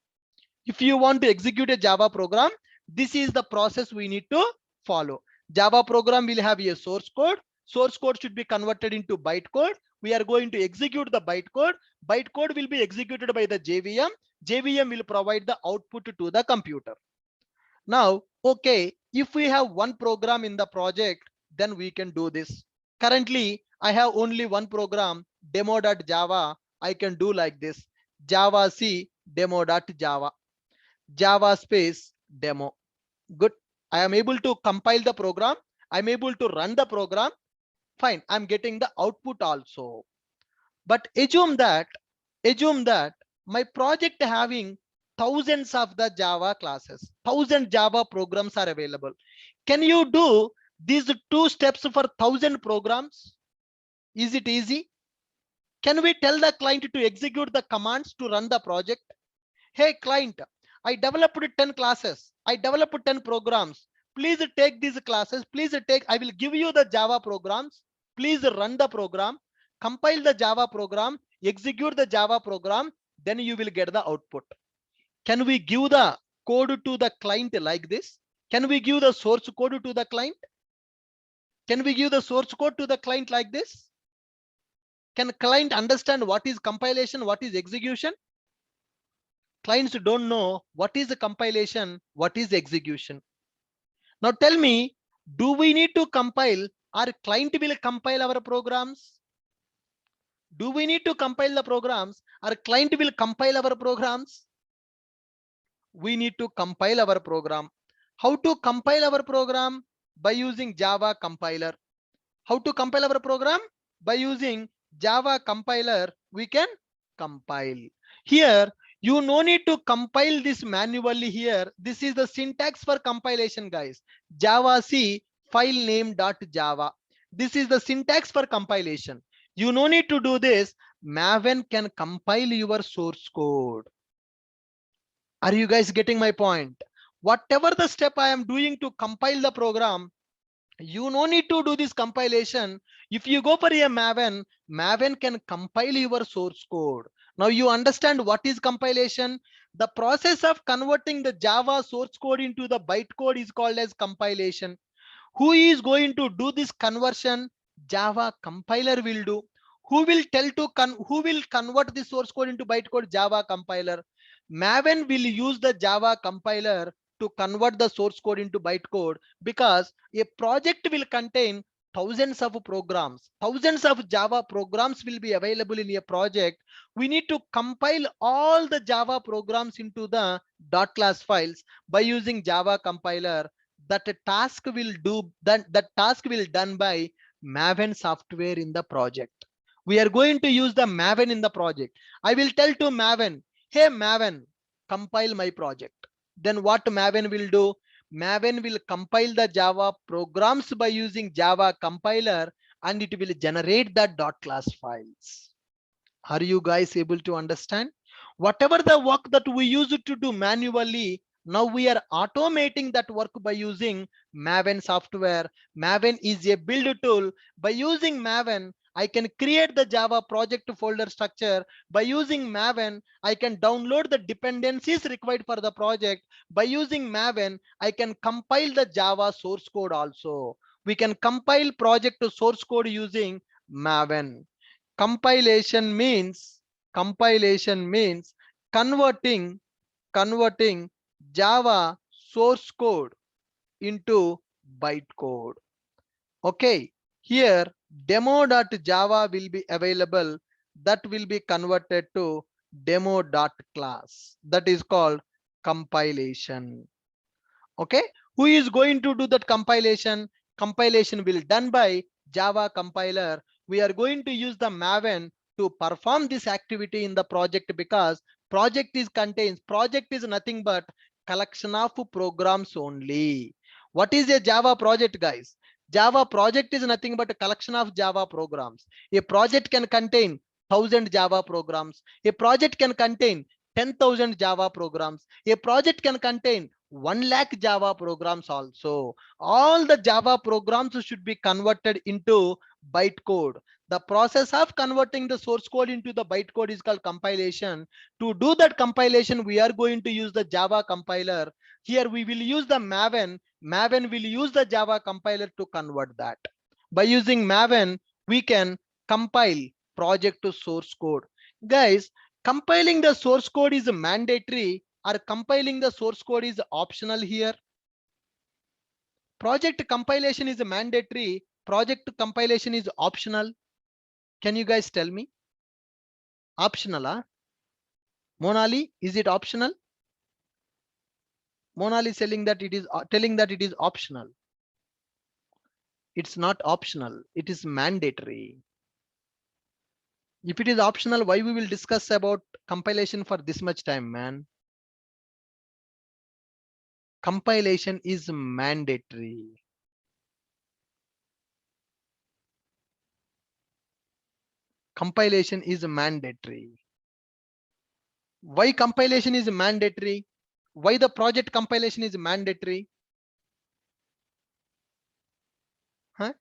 If you want to execute a Java program, this is the process we need to follow. Java program will have a source code. Source code should be converted into bytecode. We are going to execute the bytecode. Bytecode will be executed by the JVM. JVM will provide the output to the computer. Now, okay, If we have one program in the project, then we can do this. Currently, I have only one program, demo.java. I can do like this: Java C demo.java, Java space demo. Good. I am able to compile the program. I'm able to run the program. Fine. I'm getting the output also. But assume that my project having thousands of the Java classes, 1,000 Java programs are available. Can you do these two steps for 1,000 programs? Is it easy? Can we tell the client to execute the commands to run the project? Hey client, I developed 10 classes. I developed 10 programs. Please take these classes. I will give you the Java programs. Please run the program, compile the Java program, execute the Java program, then you will get the output. Can we give the code to the client like this? Can we give the source code to the client? Can we give the source code to the client like this? Can client understand what is compilation, what is execution? Clients don't know what is the compilation, what is execution. Now tell me, do we need to compile or client will compile our programs? Do we need to compile the programs or client will compile our programs? We need to compile our program. How to compile our program? By using Java compiler. How to compile our program? By using Java compiler, we can compile. Here, you no need to compile this manually here. This is the syntax for compilation, guys. Java C file name dot Java. This is the syntax for compilation. You no need to do this. Maven can compile your source code. Are you guys getting my point? Whatever the step I am doing to compile the program, you no need to do this compilation. If you go for a Maven can compile your source code. Now you understand what is compilation. The process of converting the Java source code into the bytecode is called as compilation. Who is going to do this conversion? Java compiler will do. Who will who will convert the source code into bytecode? Java compiler. Maven will use the Java compiler to convert the source code into bytecode, because a project will contain thousands of programs. Thousands of Java programs will be available in a project. We need to compile all the Java programs into the .class files by using Java compiler. That task will do that task will done by Maven software in the project. We are going to use the Maven in the project. I will tell to Maven, hey Maven, compile my project. Then what Maven will do? Maven will compile the Java programs by using Java compiler, and it will generate the .class files. Are you guys able to understand? Whatever the work that we used to do manually, now we are automating that work by using Maven software. Maven is a build tool. By using Maven, I can create the Java project folder structure. By using Maven, I can download the dependencies required for the project. By using Maven, I can compile the Java source code also. We can compile project to source code using Maven. Compilation means converting Java source code into bytecode. Okay, here demo.java will be available. That will be converted to demo.class. That is called compilation. Okay, who is going to do that compilation? Compilation will done by Java compiler. We are going to use the Maven to perform this activity in the project, because project is nothing but collection of programs only. What is a Java project, guys? Java project is nothing but a collection of Java programs. A project can contain 1,000 Java programs. A project can contain 10,000 Java programs. A project can contain 1 lakh Java programs also. All the Java programs should be converted into bytecode. The process of converting the source code into the bytecode is called compilation. To do that compilation, we are going to use the Java compiler. Here we will use the Maven. Maven will use the Java compiler to convert that. By using Maven, we can compile project to source code. Guys, compiling the source code is mandatory, or compiling the source code is optional here? Project compilation is mandatory. Project compilation is optional. Can you guys tell me? Optional, huh? Monali, is it optional? Monali is telling that it is optional. It's not optional. It is mandatory. If it is optional, why we will discuss about compilation for this much time, man? Compilation is mandatory. Compilation is mandatory. Why compilation is mandatory? Why the project compilation is mandatory? Huh?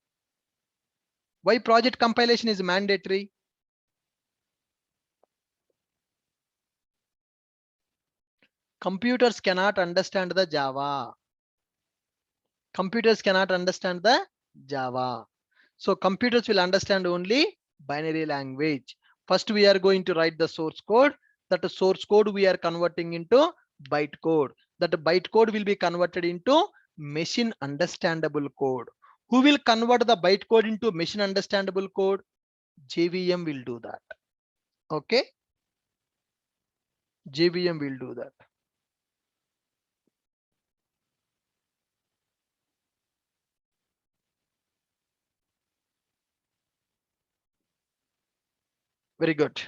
Why project compilation is mandatory? Computers cannot understand the Java. Computers cannot understand the Java. So computers will understand only binary language. First, we are going to write the source code. That source code we are converting into byte code. That byte code will be converted into machine understandable code. Who will convert the byte code into machine understandable code? JVM will do that. Okay. JVM will do that. Very good.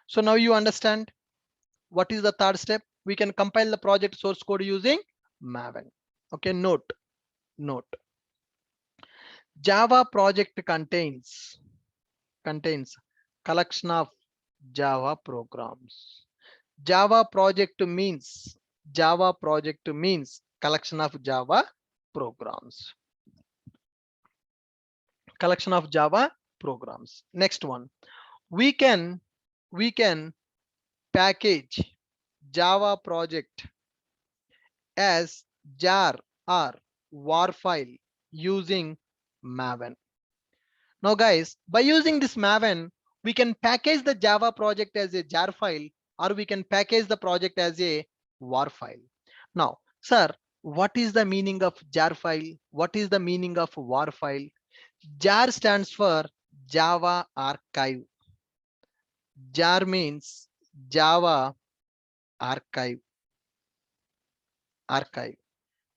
So now you understand what is the third step. We can compile the project source code using Maven. Okay, note. Java project contains collection of Java programs. Java project means collection of Java programs. Collection of Java programs. Next one, we can package Java project as jar or war file using Maven. Now guys, by using this Maven, we can package the Java project as a jar file, or we can package the project as a war file. Now, sir, what is the meaning of jar file? What is the meaning of war file? Jar stands for Java archive. Jar means Java archive.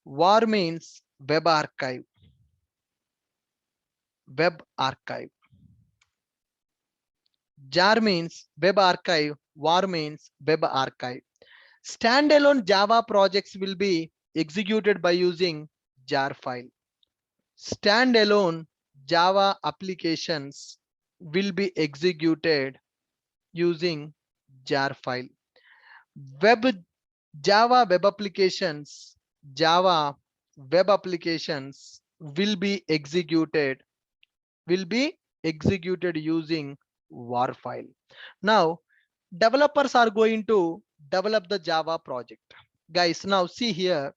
War means web archive. Jar means web archive. War means web archive. Standalone Java projects will be executed by using jar file. Standalone Java applications will be executed using jar file. Java web applications will be executed using war file. Now developers are going to develop the Java project. Guys, now see here.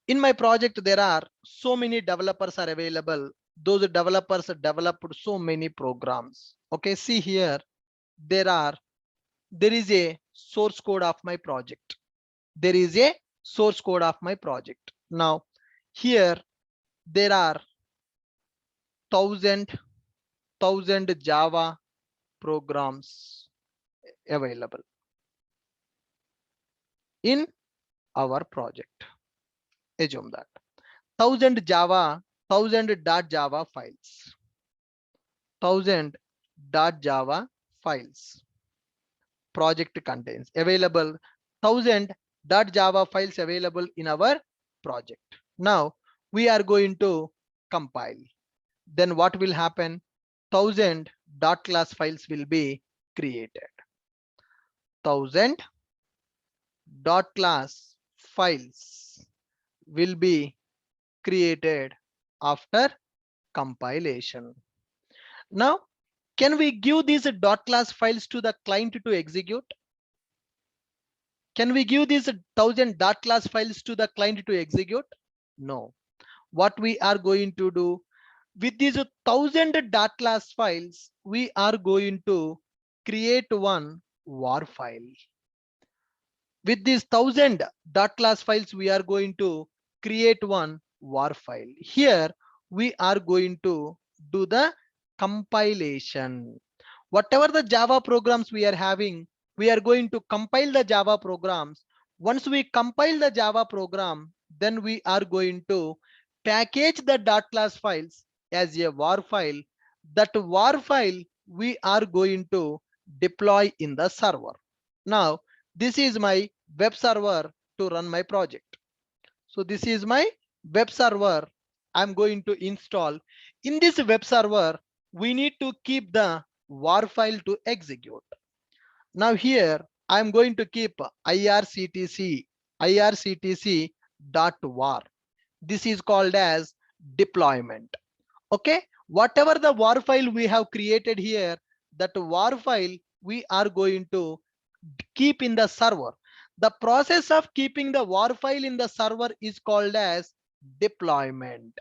In my project, there are so many developers are available. Those developers developed so many programs. Okay, see here, there is a source code of my project. Now here there are thousand Java programs available in our project. Assume that 1000.java files. 1000.java files project contains available 1000.java files available in our project. Now we are going to compile. Then what will happen? 1000.class files will be created. 1000.class files will be created after compilation. Now, can we give these .class files to the client to execute? Can we give these 1000.class files to the client to execute? No. What we are going to do with these 1000.class files, we are going to create one war file. With these 1000.class files, we are going to create one war file. Here we are going to do the compilation. Whatever the Java programs we are having, we are going to compile the Java programs. Once we compile the Java program, then we are going to package the .class files as a war file. That war file we are going to deploy in the server. Now, this is my web server to run my project. So this is my web server I'm going to install. In this web server, we need to keep the war file to execute. Now here I'm going to keep irctc.war. This is called as deployment. Okay, whatever the war file we have created here, that war file we are going to keep in the server. The process of keeping the war file in the server is called as deployment.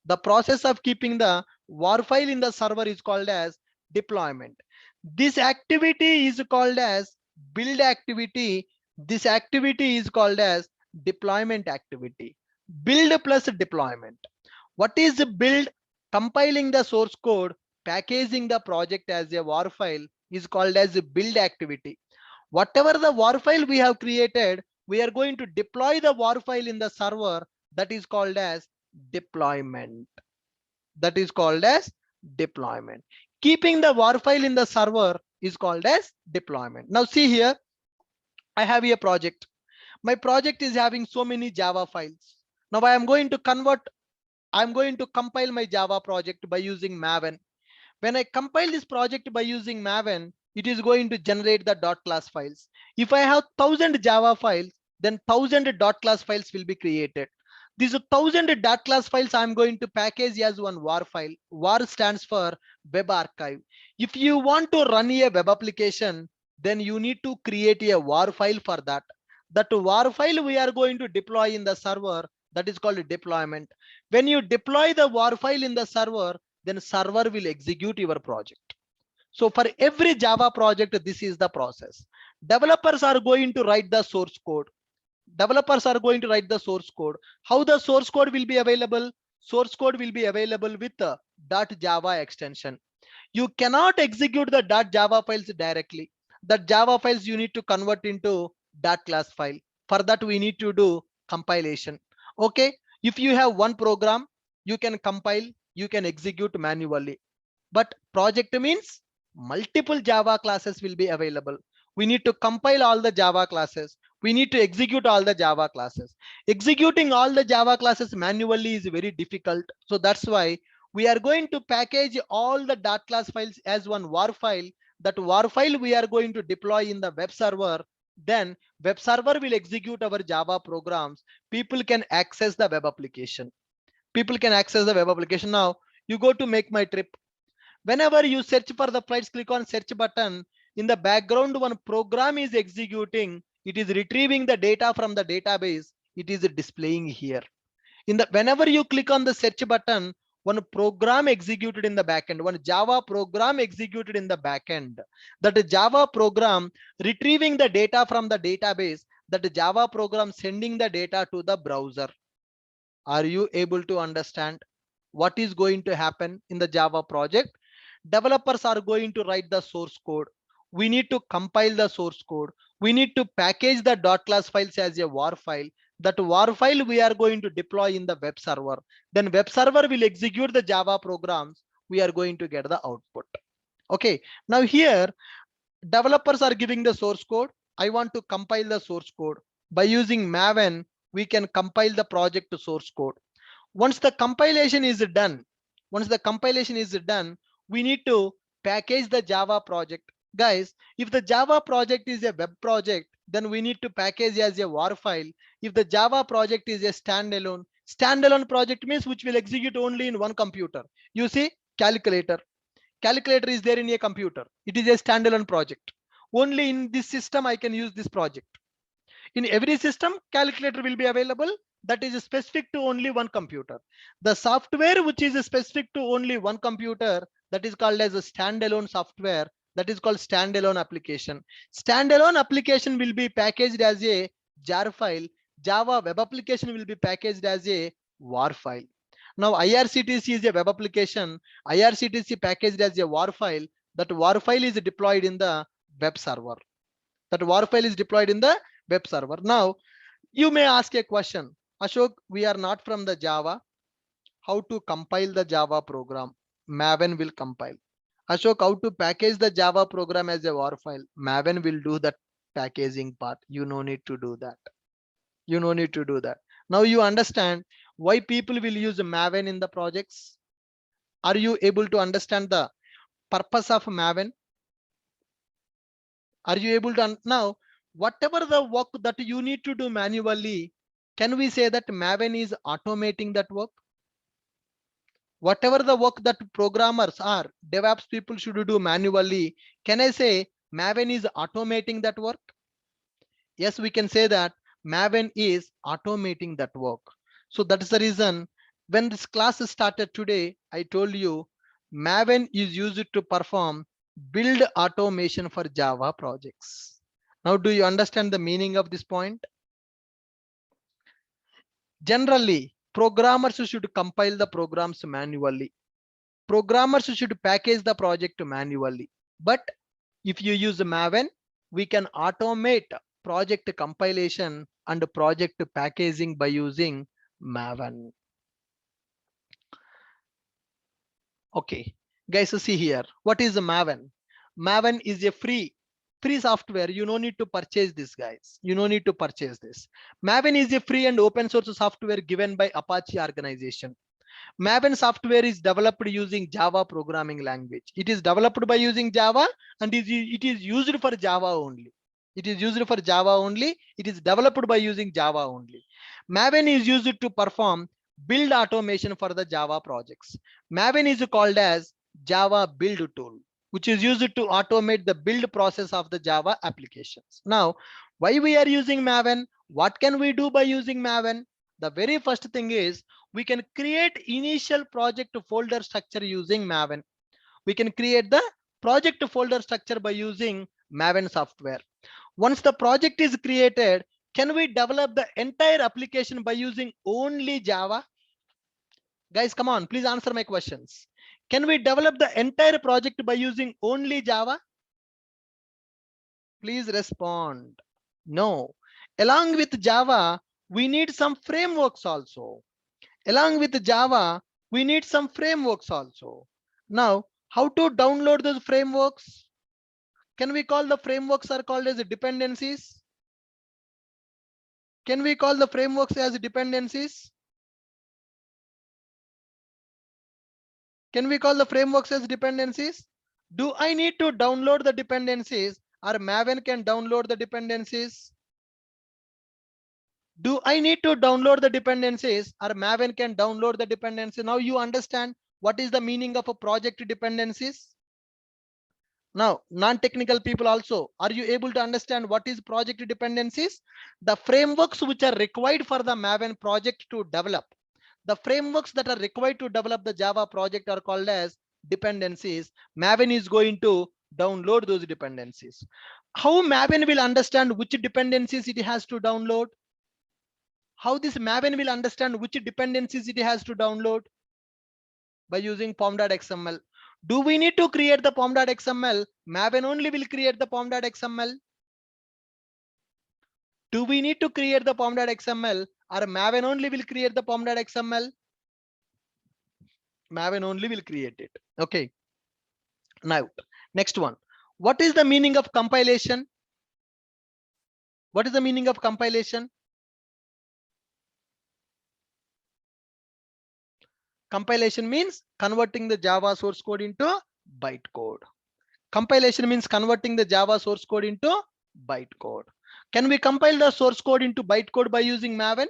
The process of keeping the war file in the server is called as deployment. This activity is called as build activity. This activity is called as deployment activity. Build plus deployment. What is build? Compiling the source code, packaging the project as a war file is called as a build activity. Whatever the war file we have created, we are going to deploy the war file in the server. That is called as deployment. That is called as deployment. Keeping the war file in the server is called as deployment. Now see here, I have a project. My project is having so many Java files. Now I am going to I'm going to compile my Java project by using Maven. When I compile this project by using Maven, it is going to generate the .class files. If I have 1000 Java files, then 1000 .class files will be created. These 1000 .class files I'm going to package as one war file. War stands for web archive. If you want to run a web application, then you need to create a war file for that. That war file we are going to deploy in the server. That is called deployment. When you deploy the war file in the server, then server will execute your project. So for every Java project, this is the process. Developers are going to write the source code. Developers are going to write the source code. How the source code will be available? Source code will be available with the .java extension. You cannot execute the .java files directly. The Java files you need to convert into .class file. For that, we need to do compilation. Okay, if you have one program, you can compile, you can execute manually. But project means multiple Java classes will be available. We need to compile all the Java classes. We need to execute all the Java classes. Executing all the Java classes manually is very difficult. So that's why we are going to package all the .class files as one war file. That war file we are going to deploy in the web server. Then web server will execute our Java programs. People can access the web application. People can access the web application. Now you go to make my trip. Whenever you search for the flights, click on search button. In the background, one program is executing. It is retrieving the data from the database. It is displaying here. Whenever you click on the search button, one program executed in the backend, one Java program executed in the backend. That Java program retrieving the data from the database. That Java program sending the data to the browser. Are you able to understand what is going to happen in the Java project? Developers are going to write the source code. We need to compile the source code. We need to package the .class files as a war file. That war file we are going to deploy in the web server. Then web server will execute the Java programs. We are going to get the output. Okay, now here developers are giving the source code. I want to compile the source code. By using Maven, we can compile the project to source code. Once the compilation is done, we need to package the Java project. Guys, if the Java project is a web project, then we need to package as a war file. If the Java project is a standalone project means which will execute only in one computer. You see, calculator is there in a computer. It is a standalone project. Only in this system I can use this project. In every system, calculator will be available. That is specific to only one computer. The software which is specific to only one computer, that is called as a standalone software. That is called standalone application. Standalone application will be packaged as a jar file. Java web application will be packaged as a WAR file. Now IRCTC is a web application. IRCTC packaged as a WAR file. That WAR file is deployed in the web server. That WAR file is deployed in the web server. Now you may ask a question, Ashok, we are not from the Java. How to compile the Java program? Maven will compile. Ashok, how to package the Java program as a WAR file? Maven will do that packaging part. You no need to do that. You no need to do that. Now you understand why people will use Maven in the projects. Are you able to understand the purpose of Maven? Are you able to now whatever the work that you need to do manually, can we say that Maven is automating that work? Whatever the work that programmers or DevOps people should do manually, can I say Maven is automating that work? Yes, we can say that Maven is automating that work. So that is the reason when this class started today, I told you Maven is used to perform build automation for Java projects. Now, do you understand the meaning of this point? Generally, programmers should compile the programs manually. Programmers should package the project manually. But if you use Maven, we can automate project compilation and project packaging by using Maven. Okay, guys, so see here. What is Maven? Maven is a free software. You no need to purchase this, guys. You no need to purchase this. Maven is a free and open source software given by Apache organization. Maven software is developed using Java programming language. It is developed by using Java and it is used for Java only. It is used for Java only. It is developed by using Java only. Maven is used to perform build automation for the Java projects. Maven is called as Java build tool, which is used to automate the build process of the Java applications. Now, why we are using Maven? What can we do by using Maven? The very first thing is we can create initial project folder structure using Maven. We can create the project folder structure by using Maven software. Once the project is created, can we develop the entire application by using only Java? Guys, come on, please answer my questions. Can we develop the entire project by using only Java? Please respond. No. Along with Java, we need some frameworks also. Along with Java, we need some frameworks also. Now, how to download those frameworks? Can we call the frameworks are called as dependencies? Can we call the frameworks as dependencies? Can we call the frameworks as dependencies? Do I need to download the dependencies or Maven can download the dependencies? Do I need to download the dependencies or Maven can download the dependencies? Now you understand what is the meaning of a project dependencies? Now, non-technical people also, are you able to understand what is project dependencies? The frameworks which are required for the Maven project to develop. The frameworks that are required to develop the Java project are called as dependencies. Maven is going to download those dependencies. How Maven will understand which dependencies it has to download? How this Maven will understand which dependencies it has to download? By using pom.xml. Do we need to create the pom.xml? Maven only will create the pom.xml. Do we need to create the pom.xml or Maven only will create the pom.xml? Maven only will create it. Okay. Now, next one. What is the meaning of compilation? What is the meaning of compilation? Compilation means converting the Java source code into bytecode. Compilation means converting the Java source code into bytecode. Can we compile the source code into bytecode by using Maven?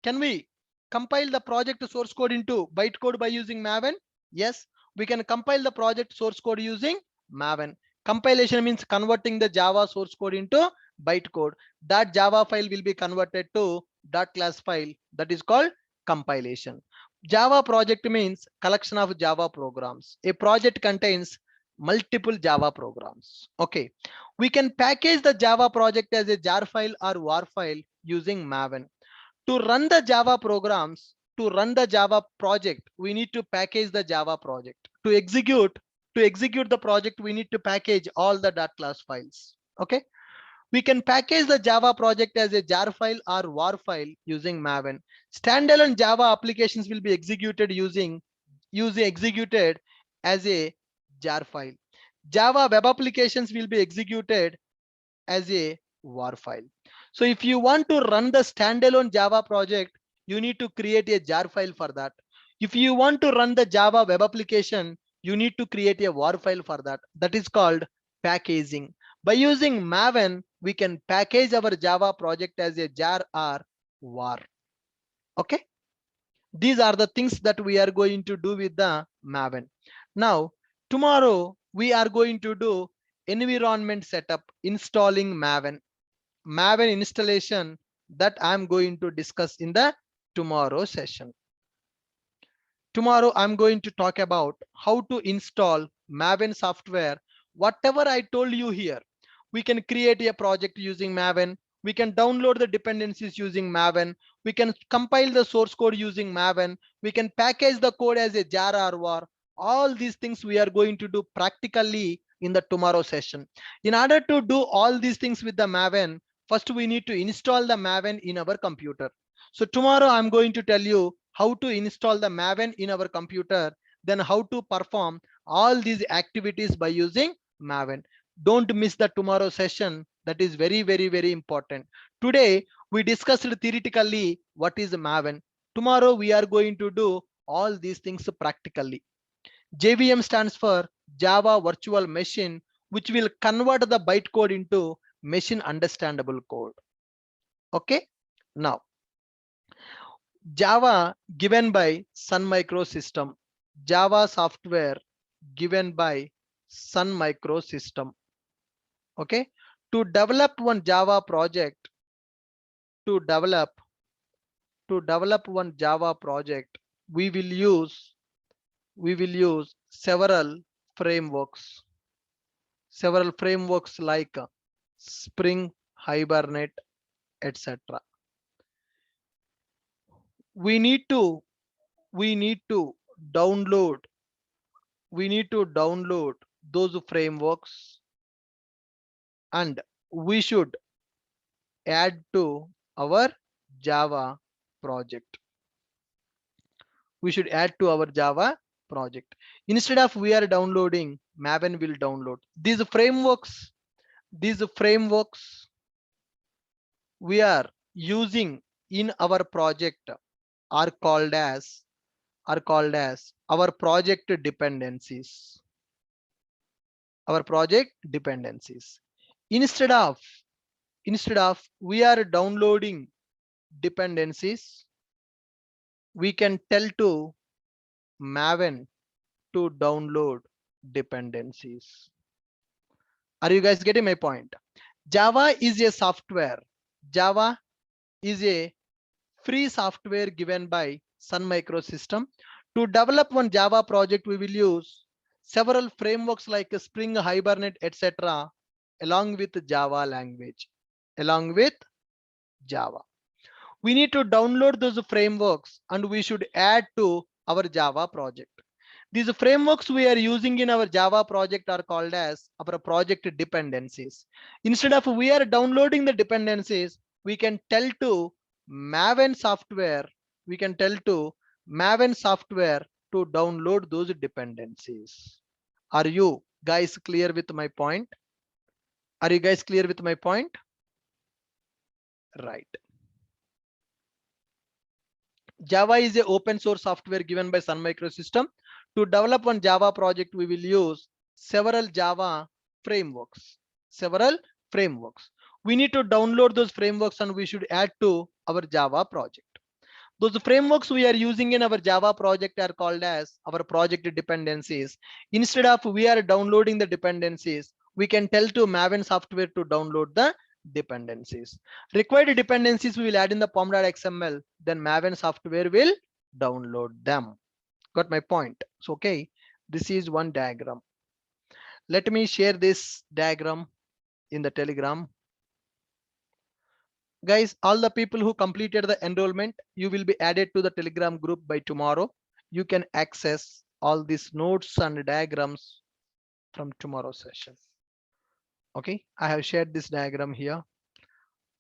Can we compile the project source code into bytecode by using Maven? Yes, we can compile the project source code using Maven. Compilation means converting the Java source code into bytecode. That Java file will be converted to .class file. That is called compilation. Java project means collection of Java programs. A project contains multiple Java programs. Okay, we can package the Java project as a jar file or war file using Maven. To run the Java programs, to run the Java project, we need to package the Java project. To execute the project, we need to package all the .class files. Okay, we can package the Java project as a jar file or war file using Maven. Standalone Java applications will be executed as a jar file. Java web applications will be executed as a war file. So if you want to run the standalone Java project, you need to create a jar file for that. If you want to run the Java web application, you need to create a war file for that. That is called packaging. By using Maven, we can package our Java project as a jar or war. Okay. These are the things that we are going to do with the Maven. Now, tomorrow we are going to do environment setup, installing Maven. Maven installation that I'm going to discuss in the tomorrow session. Tomorrow I'm going to talk about how to install Maven software. Whatever I told you here, we can create a project using Maven. We can download the dependencies using Maven. We can compile the source code using Maven. We can package the code as a jar or war. All these things we are going to do practically in the tomorrow session. In order to do all these things with the Maven, first we need to install the Maven in our computer. So tomorrow I'm going to tell you how to install the Maven in our computer, then how to perform all these activities by using Maven. Don't miss the tomorrow session. That is very, very, very important. Today, we discussed theoretically what is Maven. Tomorrow, we are going to do all these things practically. JVM stands for Java Virtual Machine, which will convert the bytecode into machine understandable code. Okay. Now, Java given by Sun Microsystem. Java software given by Sun Microsystem. Okay, to develop one Java project, to develop one Java project, we will use several frameworks like Spring, Hibernate, etc. We need to download those frameworks, and we should add to our Java project. We should add to our Java project. Instead of we are downloading, Maven will download these frameworks. These frameworks we are using in our project are called as our project dependencies. Our project dependencies. Instead of we are downloading dependencies, we can tell to Maven to download dependencies. Are you guys getting my point? Java is a software. Java is a free software given by Sun Microsystem. To develop one Java project, we will use several frameworks like Spring, Hibernate, etc. along with Java language. Along with Java, we need to download those frameworks and we should add to our Java project. These frameworks we are using in our Java project are called as our project dependencies. Instead of we are downloading the dependencies, we can tell to Maven software, to download those dependencies. Are you guys clear with my point? Are you guys clear with my point? Right. Java is a open source software given by Sun Microsystem. To develop one Java project, we will use several Java frameworks. We need to download those frameworks and we should add to our Java project. Those frameworks we are using in our Java project are called as our project dependencies. Instead of we are downloading the dependencies, we can tell to Maven software to download the dependencies. Required dependencies we will add in the pom.xml, then Maven software will download them. Got my point? So okay, this is one diagram. Let me share this diagram in the Telegram. Guys, all the people who completed the enrollment, you will be added to the Telegram group by tomorrow. You can access all these notes and diagrams from tomorrow's session. Okay, I have shared this diagram here.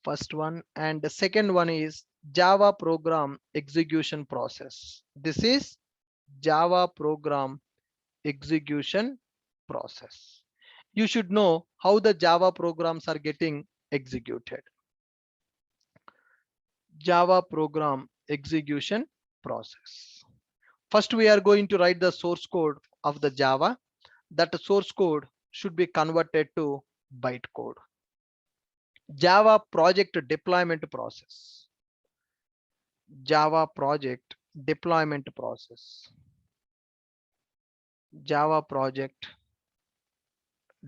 First one, and the second one is Java program execution process. This is Java program execution process. You should know how the Java programs are getting executed. Java program execution process. First, we are going to write the source code of the Java. That source code should be converted to bytecode. Java project deployment process. Java project deployment process. Java project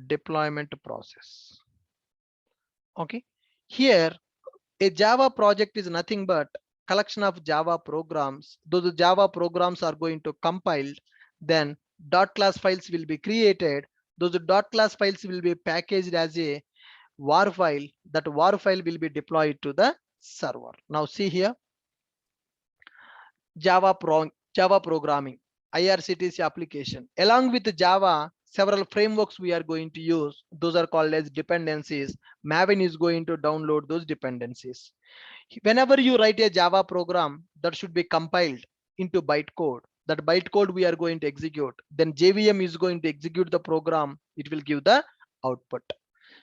deployment process. Okay, here a Java project is nothing but collection of Java programs. Those Java programs are going to compiled, then dot class files will be created. Those dot class files will be packaged as a war file. That war file will be deployed to the server. Now see here, Java programming, IRCTC application. Along with Java, several frameworks we are going to use. Those are called as dependencies. Maven is going to download those dependencies. Whenever you write a Java program, that should be compiled into bytecode. That bytecode we are going to execute. Then JVM is going to execute the program. It will give the output.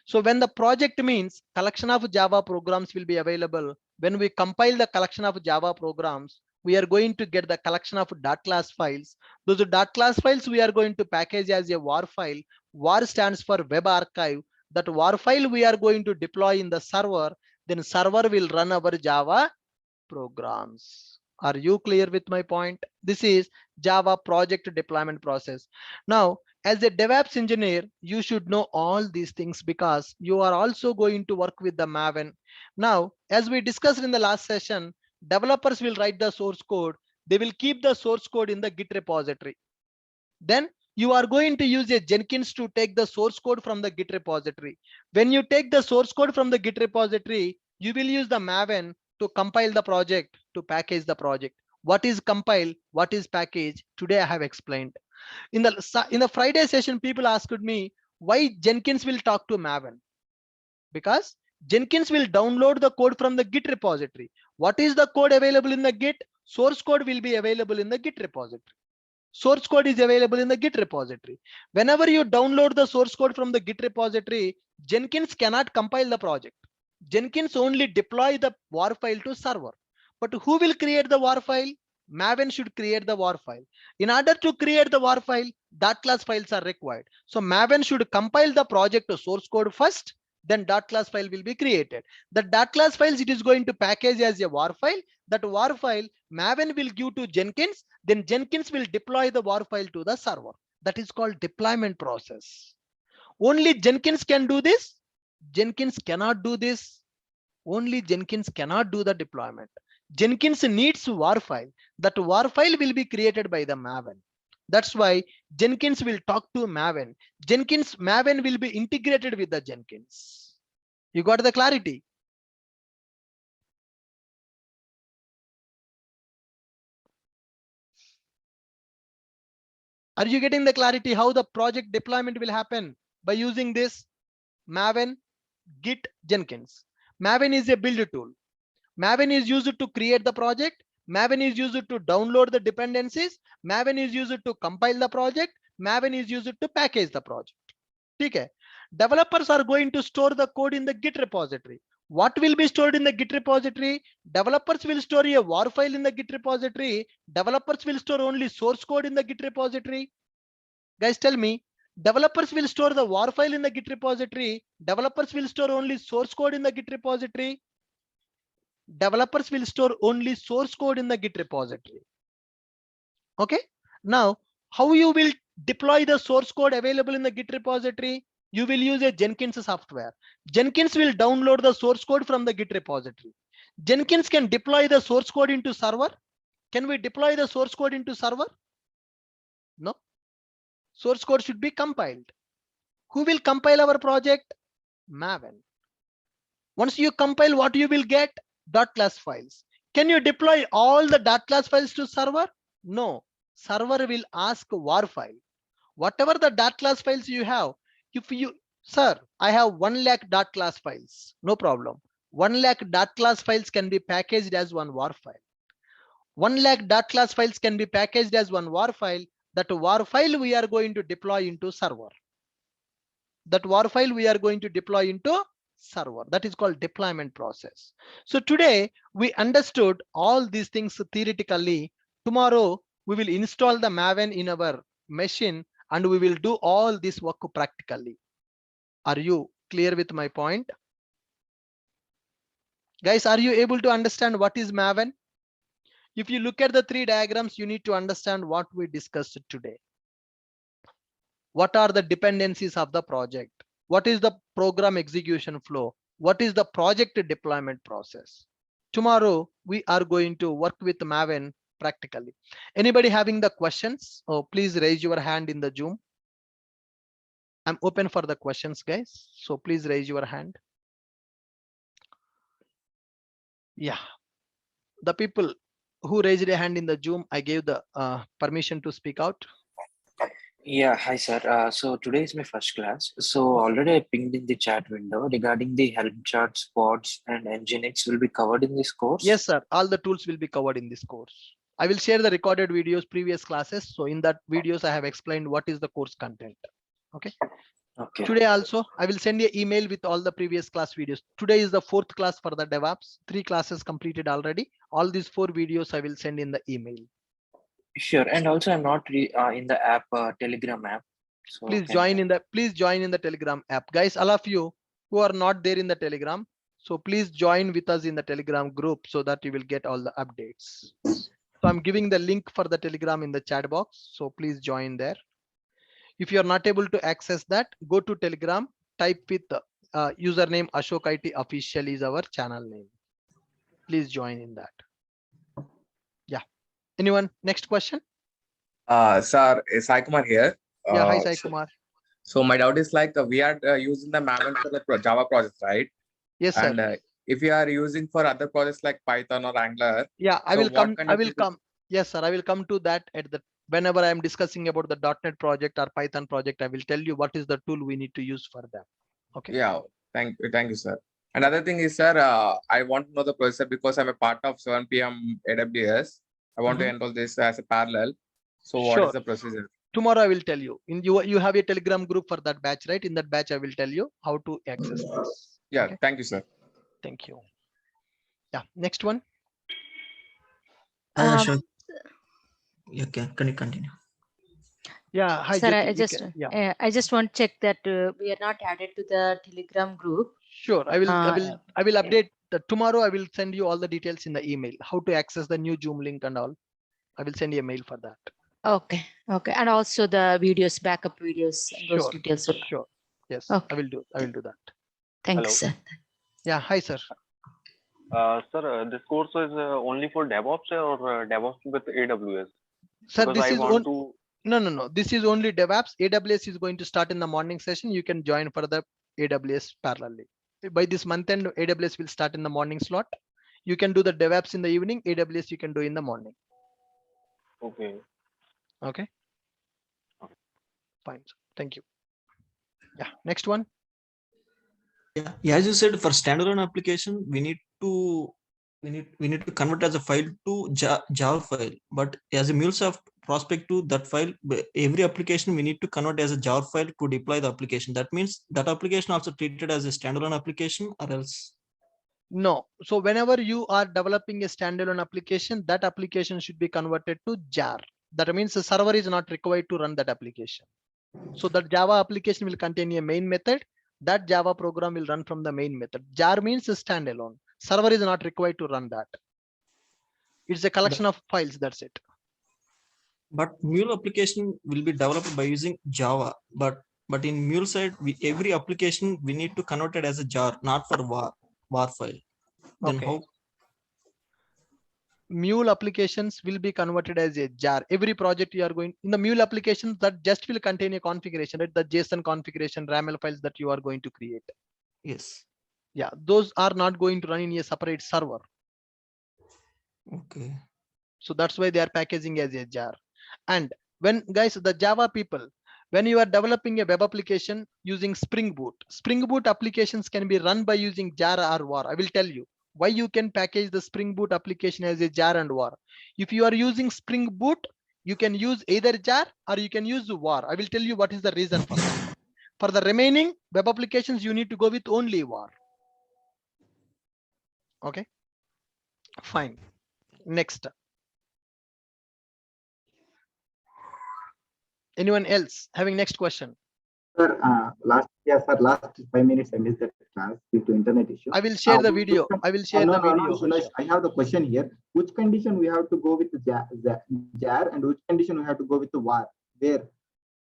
So when the project means collection of Java programs will be available, when we compile the collection of Java programs, we are going to get the collection of dot class files. Those dot class files we are going to package as a war file. War stands for web archive. That war file we are going to deploy in the server. Then server will run our Java programs. Are you clear with my point? This is Java project deployment process. Now, as a DevOps engineer, you should know all these things because you are also going to work with the Maven. Now, as we discussed in the last session, developers will write the source code. They will keep the source code in the Git repository. Then you are going to use a Jenkins to take the source code from the Git repository. When you take the source code from the Git repository, you will use the Maven to compile the project, to package the project. What is compile? What is package? Today I have explained. In the Friday session, people asked me why Jenkins will talk to Maven. Because Jenkins will download the code from the Git repository. What is the code available in the Git? Source code will be available in the Git repository. Source code is available in the Git repository. Whenever you download the source code from the Git repository, Jenkins cannot compile the project. Jenkins only deploy the war file to server. But who will create the war file? Maven should create the war file. In order to create the war file, dot class files are required. So Maven should compile the project to source code first, then dot class file will be created. The dot class files it is going to package as a war file. That war file Maven will give to Jenkins, then Jenkins will deploy the war file to the server. That is called deployment process. Only Jenkins can do this. Jenkins cannot do this. Only Jenkins cannot do the deployment. Jenkins needs war file. That war file will be created by the Maven. That's why Jenkins will talk to Maven. Maven will be integrated with the Jenkins. You got the clarity? Are you getting the clarity how the project deployment will happen by using this Maven, Git, Jenkins? Maven is a build tool. Maven is used to create the project. Maven is used to download the dependencies. Maven is used to compile the project. Maven is used to package the project. Okay. Developers are going to store the code in the Git repository. What will be stored in the Git repository? Developers will store a war file in the Git repository. Developers will store only source code in the Git repository. Guys, tell me, developers will store the war file in the Git repository. Developers will store only source code in the Git repository. Developers will store only source code in the Git repository. Okay. Now, how you will deploy the source code available in the Git repository? You will use a Jenkins software. Jenkins will download the source code from the Git repository. Jenkins can deploy the source code into server. Can we deploy the source code into server? No. Source code should be compiled. Who will compile our project? Maven. Once you compile, what you will get? .class files. Can you deploy all the .class files to server? No. Server will ask var file. Whatever the .class files you have, if you, sir, I have 1 lakh .class files, no problem. 1 lakh .class files can be packaged as one var file. 1 lakh .class files can be packaged as one var file. That var file we are going to deploy into server. That var file we are going to deploy into server. That is called deployment process. So today we understood all these things theoretically. Tomorrow we will install the Maven in our machine and we will do all this work practically. Are you clear with my point? Guys, are you able to understand what is Maven? If you look at the 3 diagrams, you need to understand what we discussed today. What are the dependencies of the project? What is the program execution flow? What is the project deployment process? Tomorrow, we are going to work with Maven practically. Anybody having the questions? Oh, please raise your hand in the Zoom. I'm open for the questions, guys. So please raise your hand. Yeah. The people who raised a hand in the Zoom, I gave the permission to speak out. Yeah, hi sir. So today is my first class. So already I pinged in the chat window regarding the help charts, pods, and Nginx will be covered in this course. Yes, sir. All the tools will be covered in this course. I will share the recorded videos, previous classes. So in that videos, I have explained what is the course content. Okay. Okay. Today also, I will send you an email with all the previous class videos. Today is the 4th class for the DevOps. 3 classes completed already. All these 4 videos I will send in the email. Sure. And also I'm not in the app, Telegram app. So please join in the Telegram app. Guys, all of you who are not there in the Telegram, so please join with us in the Telegram group so that you will get all the updates. So I'm giving the link for the Telegram in the chat box. So please join there. If you are not able to access that, go to Telegram, type with username Ashok IT official is our channel name. Please join in that. Yeah. Anyone? Next question? Sir, Sai Kumar here. Yeah, hi Sai Kumar. So my doubt is like we are using the Maven for the Java project, right? Yes, sir. And if you are using for other projects like Python or Angular, yeah, I will come. I will come. Yes, sir. I will come to that at the whenever I am discussing about the .NET project or Python project. I will tell you what is the tool we need to use for them. Okay. Yeah. Thank you, sir. Another thing is, sir, I want to know the process because I'm a part of 7 PM AWS. I want to enroll this as a parallel. So what is the procedure? Tomorrow I will tell you. You have a Telegram group for that batch, right? In that batch, I will tell you how to access this. Yeah. Okay? Thank you, sir. Thank you. Yeah. Next one. Sure. Okay. Can you continue? Yeah. Hi, sir. Jyoti, I just want to check that we are not added to the Telegram group. Sure. I will update. Tomorrow I will send you all the details in the email. How to access the new Zoom link and all. I will send you a mail for that. Okay. And also the videos, backup videos, and those details. Sure. Yes. Okay. I will do that. Thanks, sir. Yeah. Hi, sir. Sir, this course is only for DevOps or DevOps with AWS? Sir, because this is No. This is only DevOps. AWS is going to start in the morning session. You can join for the AWS parallelly. By this month end, AWS will start in the morning slot. You can do the DevOps in the evening. AWS you can do in the morning. Okay. Okay. Fine. Thank you. Yeah. Next one. Yeah. As you said, for standalone application, we need to convert as a file to Java file. But as a MuleSoft prospect to that file, every application we need to convert as a Java file to deploy the application. That means that application also treated as a standalone application, or else? No. So whenever you are developing a standalone application, that application should be converted to jar. That means the server is not required to run that application. So that Java application will contain a main method. That Java program will run from the main method. Jar means a standalone. Server is not required to run that. It's a collection of files. That's it. But Mule application will be developed by using Java. But in Mule side, every application we need to convert it as a jar, not for var file. Then okay. how? mule applications will be converted as a jar. Every project you are going in the mule applications that just will contain a configuration, right? The JSON configuration, YAML files that you are going to create. Yes. Yeah, those are not going to run in a separate server. Okay. So that's why they are packaging as a jar. And when guys, the Java people, when you are developing a web application using Spring Boot applications can be run by using jar or var. I will tell you why you can package the Spring Boot application as a jar and var. If you are using Spring Boot, you can use either jar or you can use var. I will tell you what is the reason for that. For the remaining web applications, you need to go with only var. Okay, fine. Next. Anyone else having next question? Sir, last 5 minutes I missed that class due to internet issue. I will share the Which video. con- I will share no, the no, video. no, Shilesh, I have the question here. Which condition we have to go with the jar and which condition we have to go with the var? Where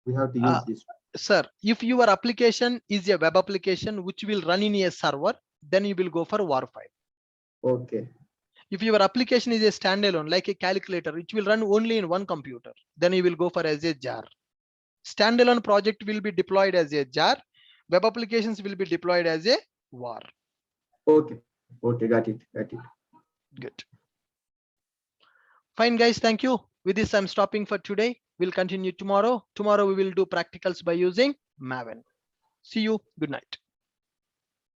we have to use this? Sir, if your application is a web application which will run in a server, then you will go for var file. Okay. If your application is a standalone, like a calculator, which will run only in one computer, then you will go for as a jar. Standalone project will be deployed as a jar. Web applications will be deployed as a var. Okay. Okay. Got it. Good. Fine, guys. Thank you. With this, I'm stopping for today. We'll continue tomorrow. Tomorrow we will do practicals by using Maven. See you. Good night.